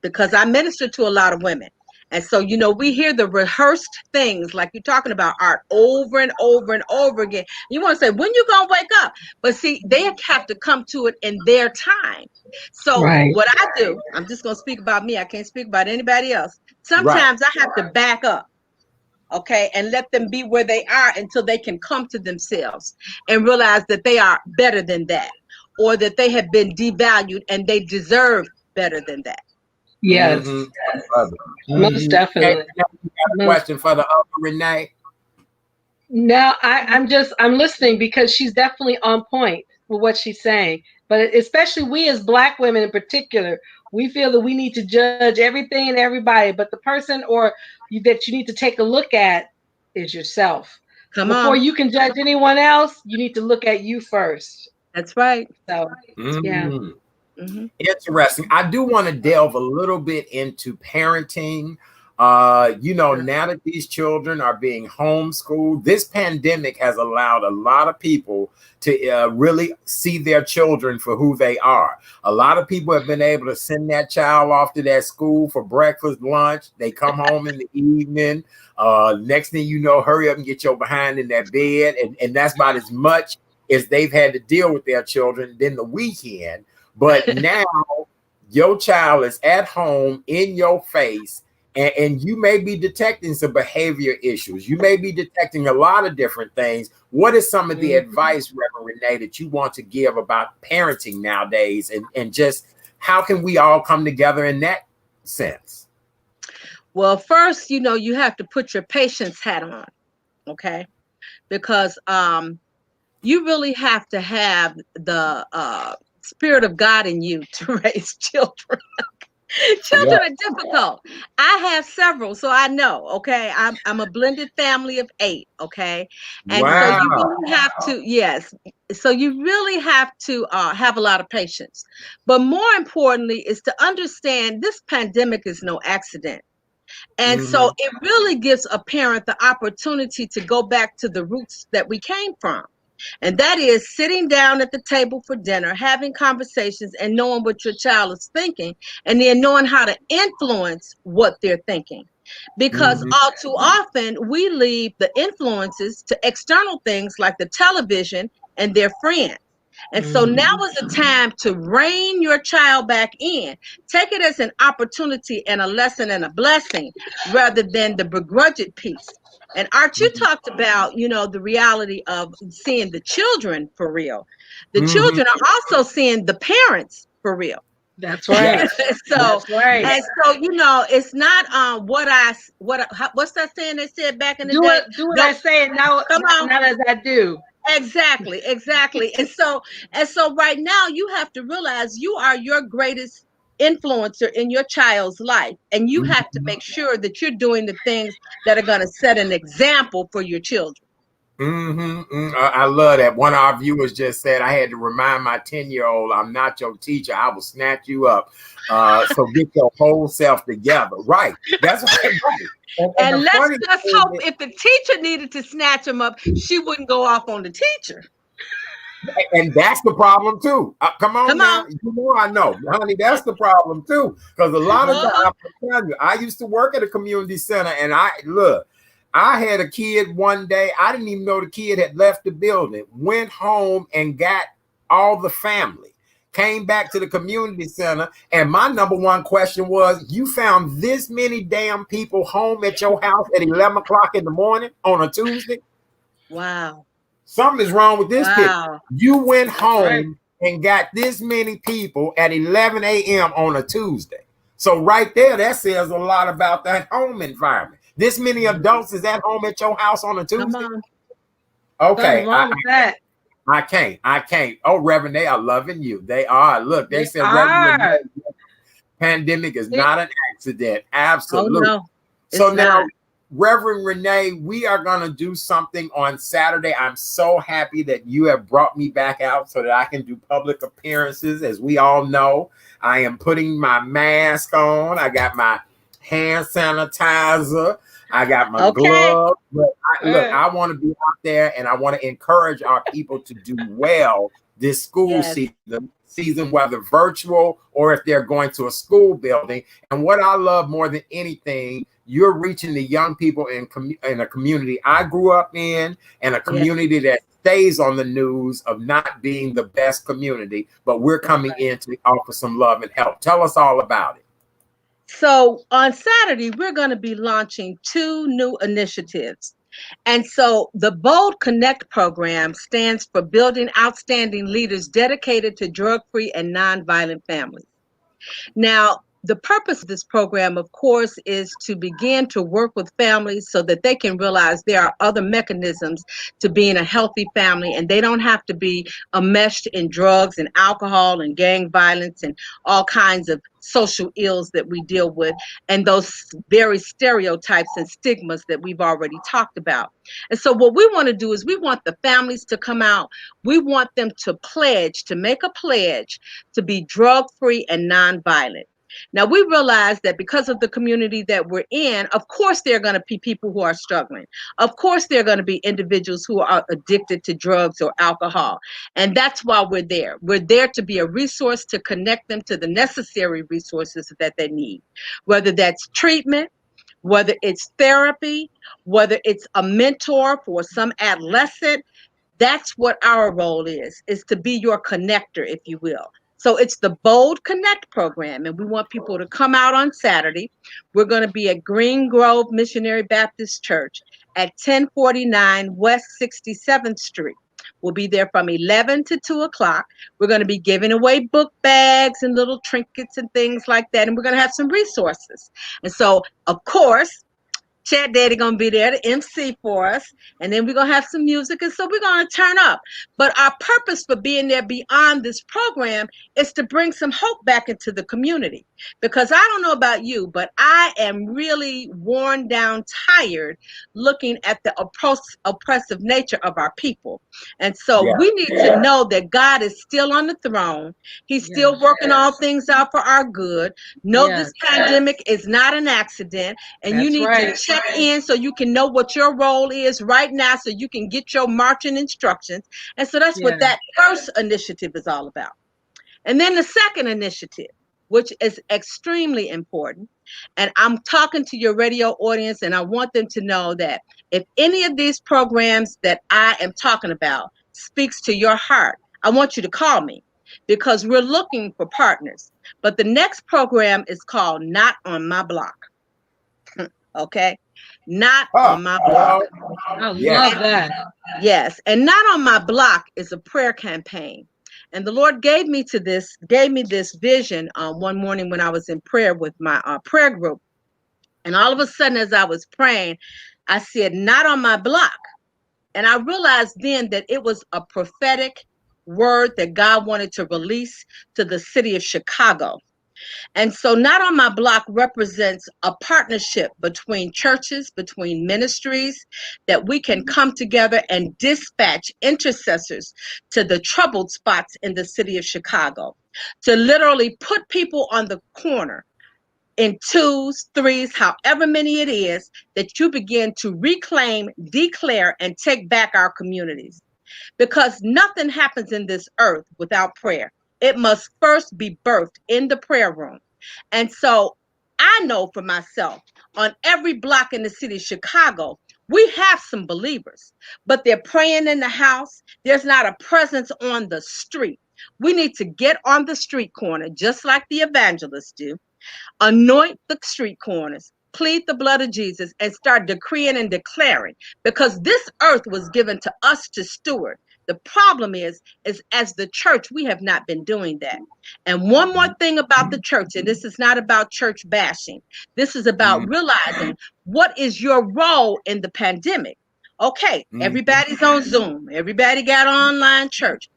because I minister to a lot of women. And so, we hear the rehearsed things like you're talking about, Art, over and over and over again. You want to say, when you going to wake up? But see, they have to come to it in their time. So what I do, I'm just going to speak about me. I can't speak about anybody else. Sometimes I have to back up. Okay, and let them be where they are until they can come to themselves and realize that they are better than that, or that they have been devalued and they deserve better than that.
Yes, most definitely.
Hey, question for the other Renee.
No, I'm listening because she's definitely on point with what she's saying. But especially we as Black women in particular, we feel that we need to judge everything and everybody, but the person that you need to take a look at is yourself. Before you can judge anyone else, you need to look at you first.
That's right.
So, yeah.
Interesting. I do want to delve a little bit into parenting. Now that these children are being homeschooled, this pandemic has allowed a lot of people to really see their children for who they are. A lot of people have been able to send that child off to that school for breakfast, lunch. They come home in the evening. Next thing you know, hurry up and get your behind in that bed. And that's about as much as they've had to deal with their children than the weekend. But now your child is at home in your face, and you may be detecting some behavior issues. You may be detecting a lot of different things. What is some of the advice, Reverend Renee, that you want to give about parenting nowadays, and just how can we all come together in that sense?
Well, first, you have to put your patience hat on, okay? Because you really have to have the Spirit of God in you to raise children. Children are difficult. I have several, so I know. Okay, I'm a blended family of 8. Okay, and so you really have to, yes. So you really have to have a lot of patience. But more importantly, is to understand this pandemic is no accident. And so it really gives a parent the opportunity to go back to the roots that we came from. And that is sitting down at the table for dinner, having conversations and knowing what your child is thinking, and then knowing how to influence what they're thinking. Because all too often we leave the influences to external things like the television and their friends. And so now is the time to rein your child back in. Take it as an opportunity and a lesson and a blessing rather than the begrudged piece. And Art, you talked about, the reality of seeing the children for real. The children are also seeing the parents for real.
That's right.
That's right. And so, it's not what's that saying they said back in the day?
Do what I say and now not as I do.
Exactly. And so right now you have to realize you are your greatest influencer in your child's life, and you have to make sure that you're doing the things that are going to set an example for your children.
I love that. One of our viewers just said, I had to remind my 10-year-old, I'm not your teacher. I will snatch you up. So get your whole self together. Right. That's right.
And let's just hope if the teacher needed to snatch him up, she wouldn't go off on the teacher.
And that's the problem too. Come on now. You know, I know, honey, that's the problem too. Because a lot of times, I'm telling you, I used to work at a community center, and I had a kid one day. I didn't even know the kid had left the building, went home and got all the family, came back to the community center. And my number one question was, you found this many damn people home at your house at 11 o'clock in the morning on a Tuesday?
Wow.
Something is wrong with this picture. You went home and got this many people at 11 a.m. on a Tuesday. So right there, that says a lot about that home environment. This many adults is at home at your house on a Tuesday? Okay. I can't. Oh, Reverend, they are loving you. They are. Look, they said Reverend, pandemic is not an accident. Absolutely.
Oh, no,
so now, Reverend Renee, we are going to do something on Saturday. I'm so happy that you have brought me back out so that I can do public appearances. As we all know, I am putting my mask on. I got my hand sanitizer. I got my gloves. But I want to be out there, and I want to encourage our people to do well this school season, whether virtual or if they're going to a school building. And what I love more than anything, you're reaching the young people in a community I grew up in, and a community that stays on the news of not being the best community, but we're coming in to offer some love and help. Tell us all about it.
So on Saturday, we're going to be launching 2 new initiatives. And so the Bold Connect program stands for Building Outstanding Leaders Dedicated to Drug-Free and Nonviolent Families. Now, the purpose of this program, of course, is to begin to work with families so that they can realize there are other mechanisms to being a healthy family, and they don't have to be enmeshed in drugs and alcohol and gang violence and all kinds of social ills that we deal with, and those very stereotypes and stigmas that we've already talked about. And so what we want to do is we want the families to come out. We want them to make a pledge to be drug-free and nonviolent. Now, we realize that because of the community that we're in, of course, there are going to be people who are struggling. Of course, there are going to be individuals who are addicted to drugs or alcohol. And that's why we're there. We're there to be a resource to connect them to the necessary resources that they need, whether that's treatment, whether it's therapy, whether it's a mentor for some adolescent. That's what our role is to be your connector, if you will. So it's the Bold Connect program, and we want people to come out on Saturday. We're going to be at Green Grove Missionary Baptist Church at 1049 West 67th Street. We'll be there from 11 to 2 o'clock. We're going to be giving away book bags and little trinkets and things like that, and we're going to have some resources. And so, of course, Chat Daddy gonna be there to MC for us, and then we're gonna have some music, and so we're gonna turn up. But our purpose for being there beyond this program is to bring some hope back into the community. Because I don't know about you, but I am really worn down, tired looking at the oppressive nature of our people. And so we need to know that God is still on the throne. He's still working all things out for our good. No, this pandemic is not an accident, and you need to check in so you can know what your role is right now, so you can get your marching instructions. And so that's what that first initiative is all about. And then the second initiative, which is extremely important, and I'm talking to your radio audience, and I want them to know that if any of these programs that I am talking about speaks to your heart, I want you to call me, because we're looking for partners. But the next program is called Not on My Block. Okay? Not on My Block.
I love that.
Yes. And Not on My Block is a prayer campaign. And the Lord gave me this vision one morning when I was in prayer with my prayer group. And all of a sudden, as I was praying, I said, not on my block. And I realized then that it was a prophetic word that God wanted to release to the city of Chicago. And so Not on My Block represents a partnership between churches, between ministries, that we can come together and dispatch intercessors to the troubled spots in the city of Chicago, to literally put people on the corner in twos, threes, however many it is, that you begin to reclaim, declare, and take back our communities. Because nothing happens in this earth without prayer. It must first be birthed in the prayer room. And so I know for myself, on every block in the city of Chicago, we have some believers, but they're praying in the house. There's not a presence on the street. We need to get on the street corner, just like the evangelists do, anoint the street corners, plead the blood of Jesus, and start decreeing and declaring, because this earth was given to us to steward. The problem is as the church, we have not been doing that. And one more thing about the church, and this is not about church bashing. This is about realizing what is your role in the pandemic. Okay, everybody's on Zoom. Everybody got online church.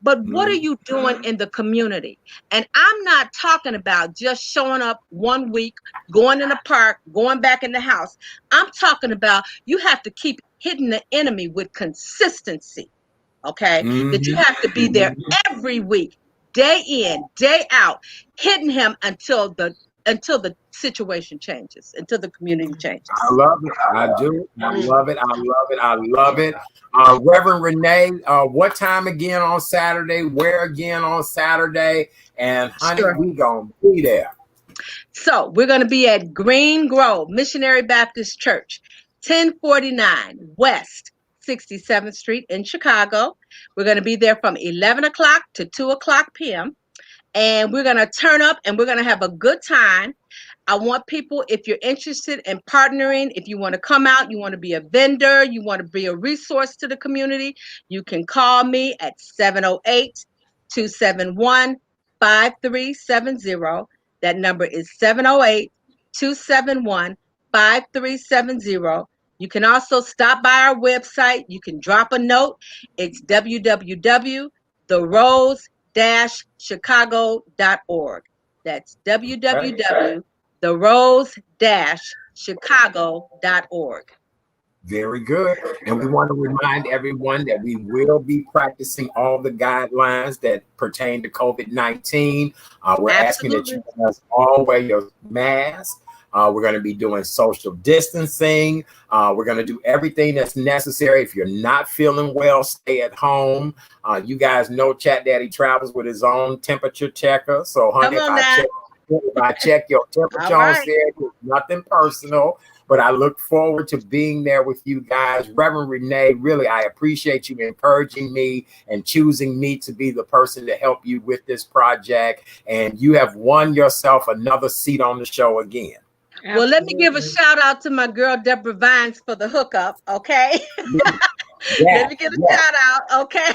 But what are you doing in the community? And I'm not talking about just showing up one week, going in the park, going back in the house. I'm talking about you have to keep hitting the enemy with consistency. Okay, that you have to be there every week, day in, day out, hitting him until the situation changes, until the community changes.
I love it. I do. I love it. I love it. I love it. Reverend Renee, what time again on Saturday? Where again on Saturday? And honey, we gonna be there.
So we're gonna be at Green Grove Missionary Baptist Church, 1049 West 67th Street in Chicago. We're going to be there from 11 o'clock to 2 o'clock p.m. And we're going to turn up and we're going to have a good time. I want people, if you're interested in partnering, if you want to come out, you want to be a vendor, you want to be a resource to the community, you can call me at 708-271-5370. That number is 708-271-5370. You can also stop by our website. You can drop a note. It's www.therose-chicago.org. That's www.therose-chicago.org.
Very good. And we want to remind everyone that we will be practicing all the guidelines that pertain to COVID-19. We're asking that you guys all wear your mask. We're going to be doing social distancing. We're going to do everything that's necessary. If you're not feeling well, stay at home. You guys know Chat Daddy travels with his own temperature checker. So, honey, if I check your temperature on set, it's nothing personal. But I look forward to being there with you guys. Reverend Renee, really, I appreciate you encouraging me and choosing me to be the person to help you with this project. And you have won yourself another seat on the show again.
Absolutely. Well, let me give a shout out to my girl, Deborah Vines, for the hookup, okay? Let me get a shout out, okay?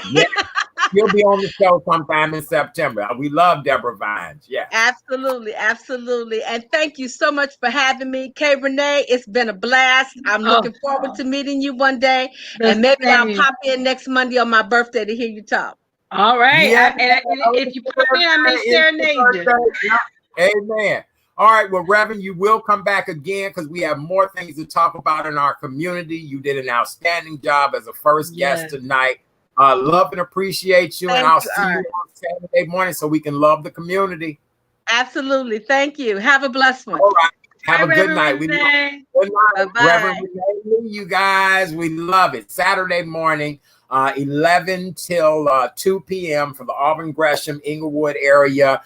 She'll be on the show sometime in September. We love Deborah Vines,
Absolutely, absolutely. And thank you so much for having me. Kay Renee, it's been a blast. I'm looking forward to meeting you one day. And maybe I'll pop in next Monday on my birthday to hear you talk.
All right. And if you pop in, I may serenade you.
Amen. All right, well, Reverend, you will come back again because we have more things to talk about in our community. You did an outstanding job as a first guest tonight. Love and appreciate you. And I'll see you on Saturday morning so we can love the community.
Absolutely. Thank you. Have a blessed one.
All right. Have a good night. Good night.
Bye-bye.
Reverend Renee, you guys. We love it. Saturday morning. 11 till 2 p.m. for the Auburn, Gresham, Inglewood area.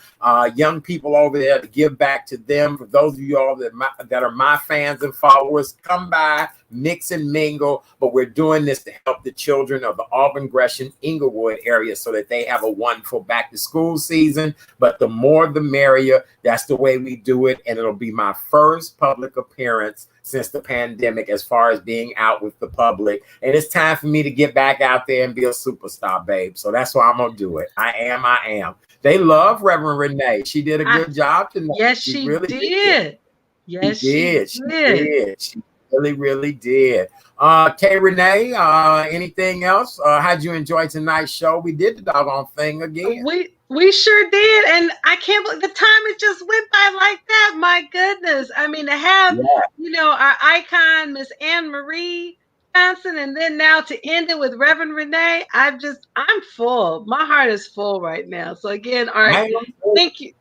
Young people over there to give back to them. For those of you all that are my fans and followers, come by, mix and mingle. But we're doing this to help the children of the Auburn, Gresham, Inglewood area so that they have a wonderful back to school season. But the more the merrier. That's the way we do it. And it'll be my first public appearance since the pandemic as far as being out with the public. And it's time for me to get back out there and be a superstar, babe. So that's why I'm going to do it. I am. They love Reverend Renee. She did a good job tonight.
Yes, she really did. Yes, she did.
She did. She really did. Kay Renee, anything else? How'd you enjoy tonight's show? We did the doggone thing again.
We sure did. And I can't believe the time it just went by like that. My goodness. I mean, to have, our icon, Miss Anne Marie Johnson, and then now to end it with Reverend Renee, I'm full. My heart is full right now. So again, Art, thank you.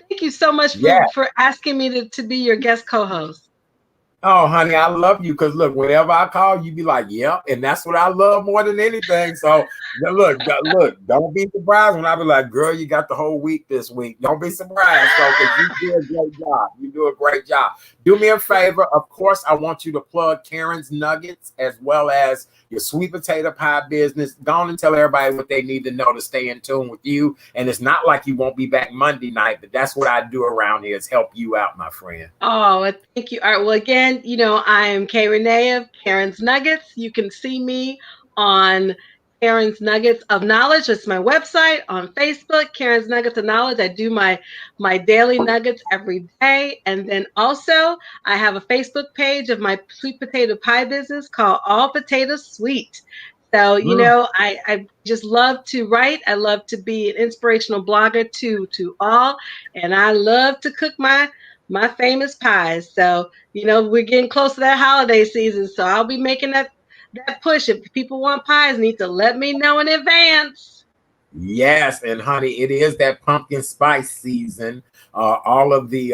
Thank you so much for asking me to be your guest co-host.
Oh, honey, I love you because look, whenever I call, you be like, yep. And that's what I love more than anything. So look, don't be surprised when I be like, girl, you got the whole week this week. Don't be surprised. So because you do a great job. You do a great job. Do me a favor. Of course, I want you to plug Karen's Nuggets as well as your sweet potato pie business. Go on and tell everybody what they need to know to stay in tune with you. And it's not like you won't be back Monday night, but that's what I do around here is help you out, my friend.
Oh, well, thank you, Art. Well, again, I am Kay Renee of Karen's Nuggets. You can see me on Karen's Nuggets of Knowledge. It's my website. On Facebook, Karen's Nuggets of Knowledge. I do my daily nuggets every day. And then also I have a Facebook page of my sweet potato pie business called All Potatoes Sweet. So, I just love to write. I love to be an inspirational blogger to all. And I love to cook my famous pies. So, we're getting close to that holiday season. So I'll be making that push. If people want pies, need to let me know in advance.
Yes, and honey, it is that pumpkin spice season. All of the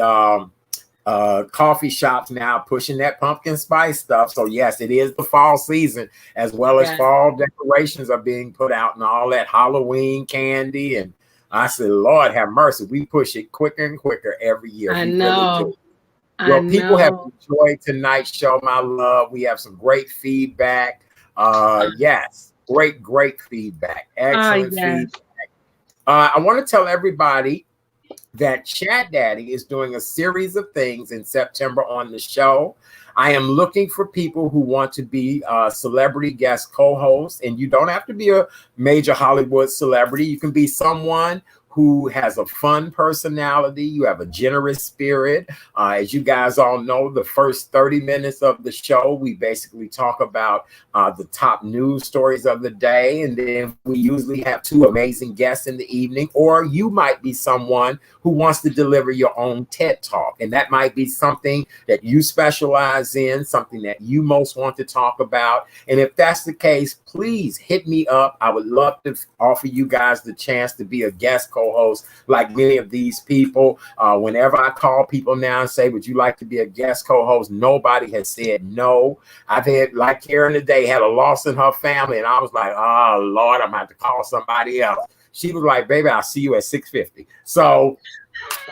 coffee shops now pushing that pumpkin spice stuff. So yes, it is the fall season as well as fall decorations are being put out and all that Halloween candy. And I said, Lord have mercy, we push it quicker and quicker every year.
I know.
Well, people have enjoyed tonight's show, my love. We have some great feedback. Yes, great feedback. Excellent feedback. I want to tell everybody that Chat Daddy is doing a series of things in September on the show. I am looking for people who want to be celebrity guest co-hosts, and you don't have to be a major Hollywood celebrity. You can be someone who has a fun personality. You have a generous spirit. As you guys all know, the first 30 minutes of the show, we basically talk about the top news stories of the day. And then we usually have two amazing guests in the evening, or you might be someone who wants to deliver your own TED Talk. And that might be something that you specialize in, something that you most want to talk about. And if that's the case, please hit me up. I would love to offer you guys the chance to be a guest co-host like many of these people. Whenever I call people now and say, would you like to be a guest co-host? Nobody has said no. I've had, like Karen today, had a loss in her family, and I was like, oh, Lord, I'm going to have to call somebody else. She was like, baby, I'll see you at 6:50. So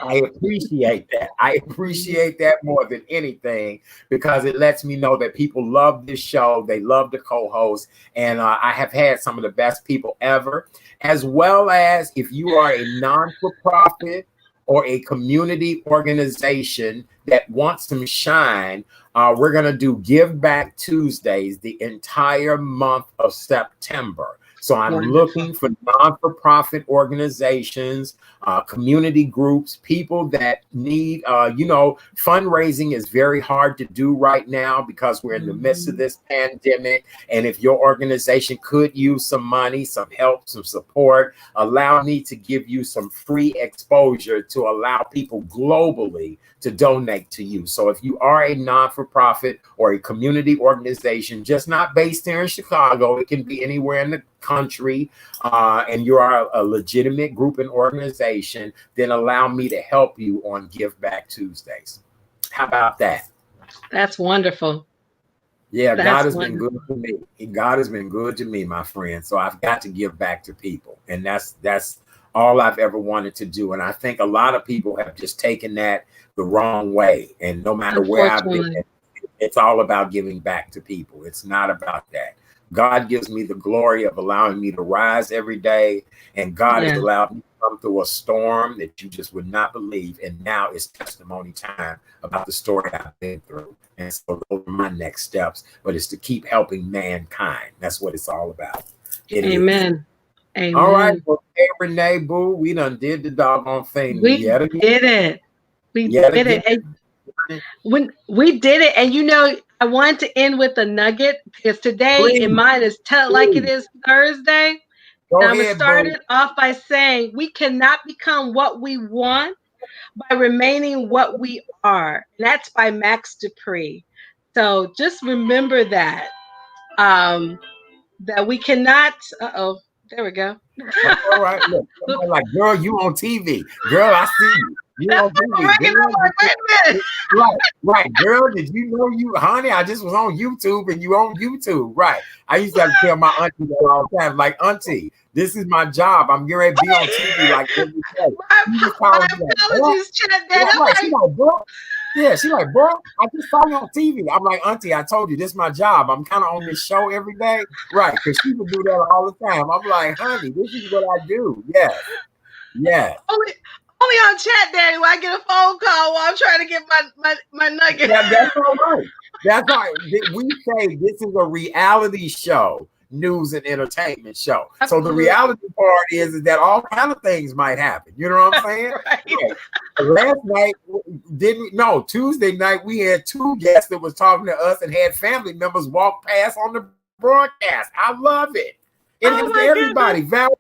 I appreciate that. I appreciate that more than anything because it lets me know that people love this show. They love the co-host. And I have had some of the best people ever, as well as if you are a non-for-profit or a community organization that wants some shine, we're going to do Give Back Tuesdays the entire month of September. So I'm looking for non-for-profit organizations, community groups, people that need, fundraising is very hard to do right now because we're in the midst of this pandemic. And if your organization could use some money, some help, some support, allow me to give you some free exposure to allow people globally to donate to you. So if you are a non-for-profit or a community organization, just not based here in Chicago, it can be anywhere in the country, and you are a legitimate group and organization, then allow me to help you on Give Back Tuesdays. How about that?
That's wonderful.
Yeah, God has been good to me. God has been good to me, my friend. So I've got to give back to people. And that's all I've ever wanted to do. And I think a lot of people have just taken that the wrong way. And no matter where I've been, it's all about giving back to people. It's not about that. God gives me the glory of allowing me to rise every day. And God has allowed me to come through a storm that you just would not believe. And now it's testimony time about the story I've been through. And so those are my next steps. But it's to keep helping mankind. That's what it's all about.
Amen. Amen.
All right. Well, hey, Renee, boo, we done did the doggone thing.
We did it. We did it. And when we did it, and I want to end with a nugget because today in mine is Tell It Like It Is Thursday.
Go
I'm going to
ahead,
start
boo.
it off by saying we cannot become what we want by remaining what we are. And that's by Max Dupree. So just remember that. That we cannot. There we go.
That's all right. Look, somebody like, girl, you on TV. Girl, I see you. You
That's
on TV.
right. I'm like, wait a minute.
Right. Girl, did you know you, honey? I just was on YouTube and you on YouTube. Right. I used to have to tell my auntie that all the time. Like, auntie, this is my job. I'm getting ready to be on TV like every day.
My apologies, Chat Daddy.
Right. She's like, bro. Yeah, she's like, bro, I just saw you on TV. I'm like, auntie, I told you this is my job. I'm kind of on this show every day. Right. Because she would do that all the time. I'm like, honey, this is what I do. Yes. Yes.
Only on Chat Daddy when I get a phone call while I'm trying to get my nugget.
That's all right. That's all right. We say this is a reality show, news and entertainment show. So the reality part is that all kind of things might happen. You know what I'm saying?
Right.
Yeah. Last night, Tuesday night, we had two guests that was talking to us and had family members walk past on the broadcast. I love it. It happens to everybody. Val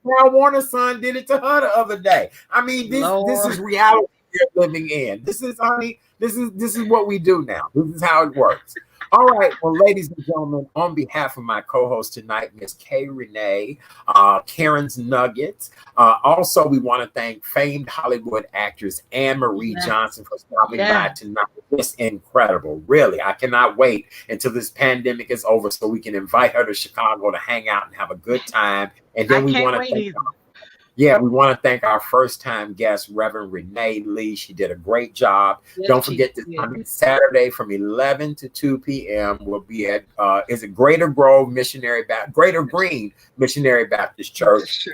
Warner's son did it to her the other day. I mean, this is reality we're living in. This is, honey, this is what we do now. This is how it works. All right, well, ladies and gentlemen, on behalf of my co-host tonight, Miss Kay Renee, Karen's Nuggets. Also, we want to thank famed Hollywood actress Anne-Marie Johnson for stopping by tonight. It's incredible, really. I cannot wait until this pandemic is over so we can invite her to Chicago to hang out and have a good time. And then we want to thank we want to thank our first-time guest, Reverend Renee Lee. She did a great job. Don't forget this coming Saturday from 11 to 2 p.m. We'll be at Greater Green Missionary Baptist Church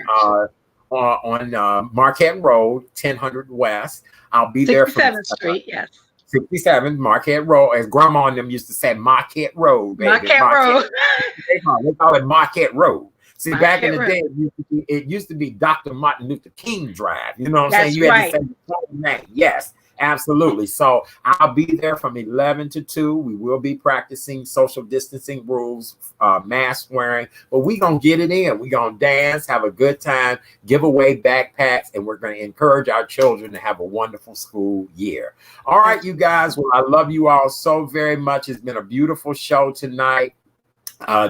on Marquette Road, 1000 West. I'll be there from
67th Street. Yes.
67 Marquette Road, as Grandma and them used to say, Marquette Road. Baby.
Marquette Road.
They call it Marquette Road. See, back in the
Road.
day, it used to be Dr. Martin Luther King Drive. You know what I'm saying? You had to say the full name. Yes, absolutely. So I'll be there from 11 to 2. We will be practicing social distancing rules, mask wearing, but we're going to get it in. We're going to dance, have a good time, give away backpacks, and we're going to encourage our children to have a wonderful school year. All right, you guys. Well, I love you all so very much. It's been a beautiful show tonight.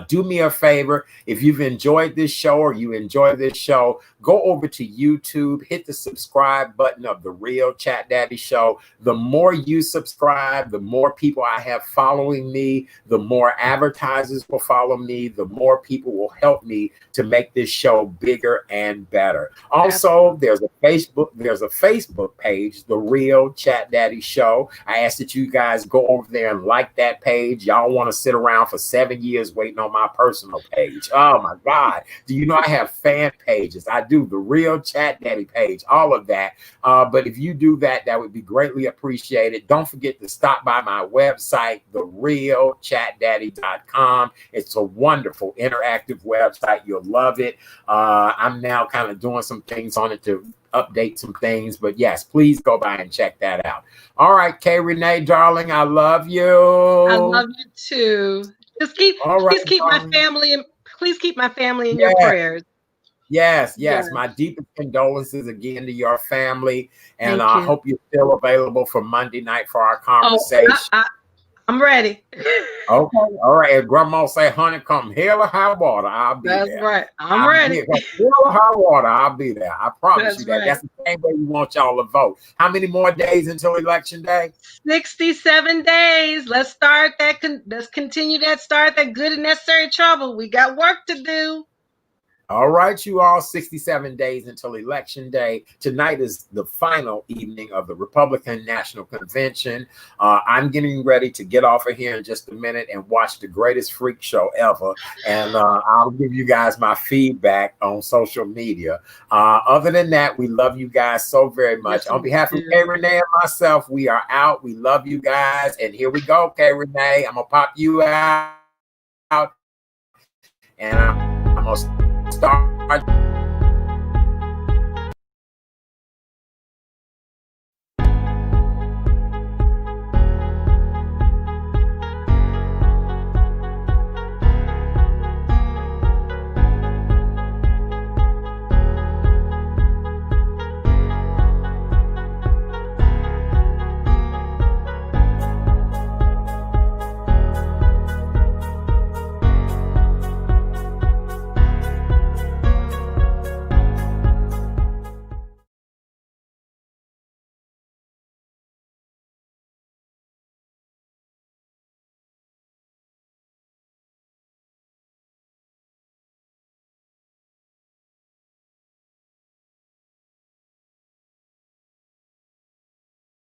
Do me a favor, if you've enjoyed this show or you enjoy this show, go over to YouTube, hit the subscribe button of The Real Chat Daddy Show. The more you subscribe, the more people I have following me, the more advertisers will follow me, the more people will help me to make this show bigger and better. Also, there's a Facebook page, The Real Chat Daddy Show. I ask that you guys go over there and like that page. Y'all want to sit around for 7 years waiting on my personal page. Oh my God. Do you know I have fan pages? I do, The Real Chat Daddy page, all of that. But if you do that, that would be greatly appreciated. Don't forget to stop by my website, therealchatdaddy.com. It's a wonderful interactive website. You'll love it. I'm now kind of doing some things on it to update some things, but yes, please go by and check that out. All right, Kay Renee, darling, I love you. I
love you too. Please keep my family in your prayers.
Yes. My deepest condolences again to your family, and I hope you're still available for Monday night for our conversation.
I'm ready.
Okay, all right. And Grandma say, honey, come hell or high water, I'll be there.
That's right. I'm ready.
Hell or high water, I'll be there. I promise you that. That's the same way we want y'all to vote. How many more days until Election Day?
67 days. Let's start that. Let's continue that. Start that good and necessary trouble. We got work to do.
All right, you all, 67 days until Election Day. Tonight is the final evening of the Republican National Convention. I'm getting ready to get off of here in just a minute and watch the greatest freak show ever. And I'll give you guys my feedback on social media. Other than that, we love you guys so very much. Yes, on behalf of Kay Renee and myself, we are out. We love you guys. And here we go, Kay Renee. I'm going to pop you out. And I'm going to start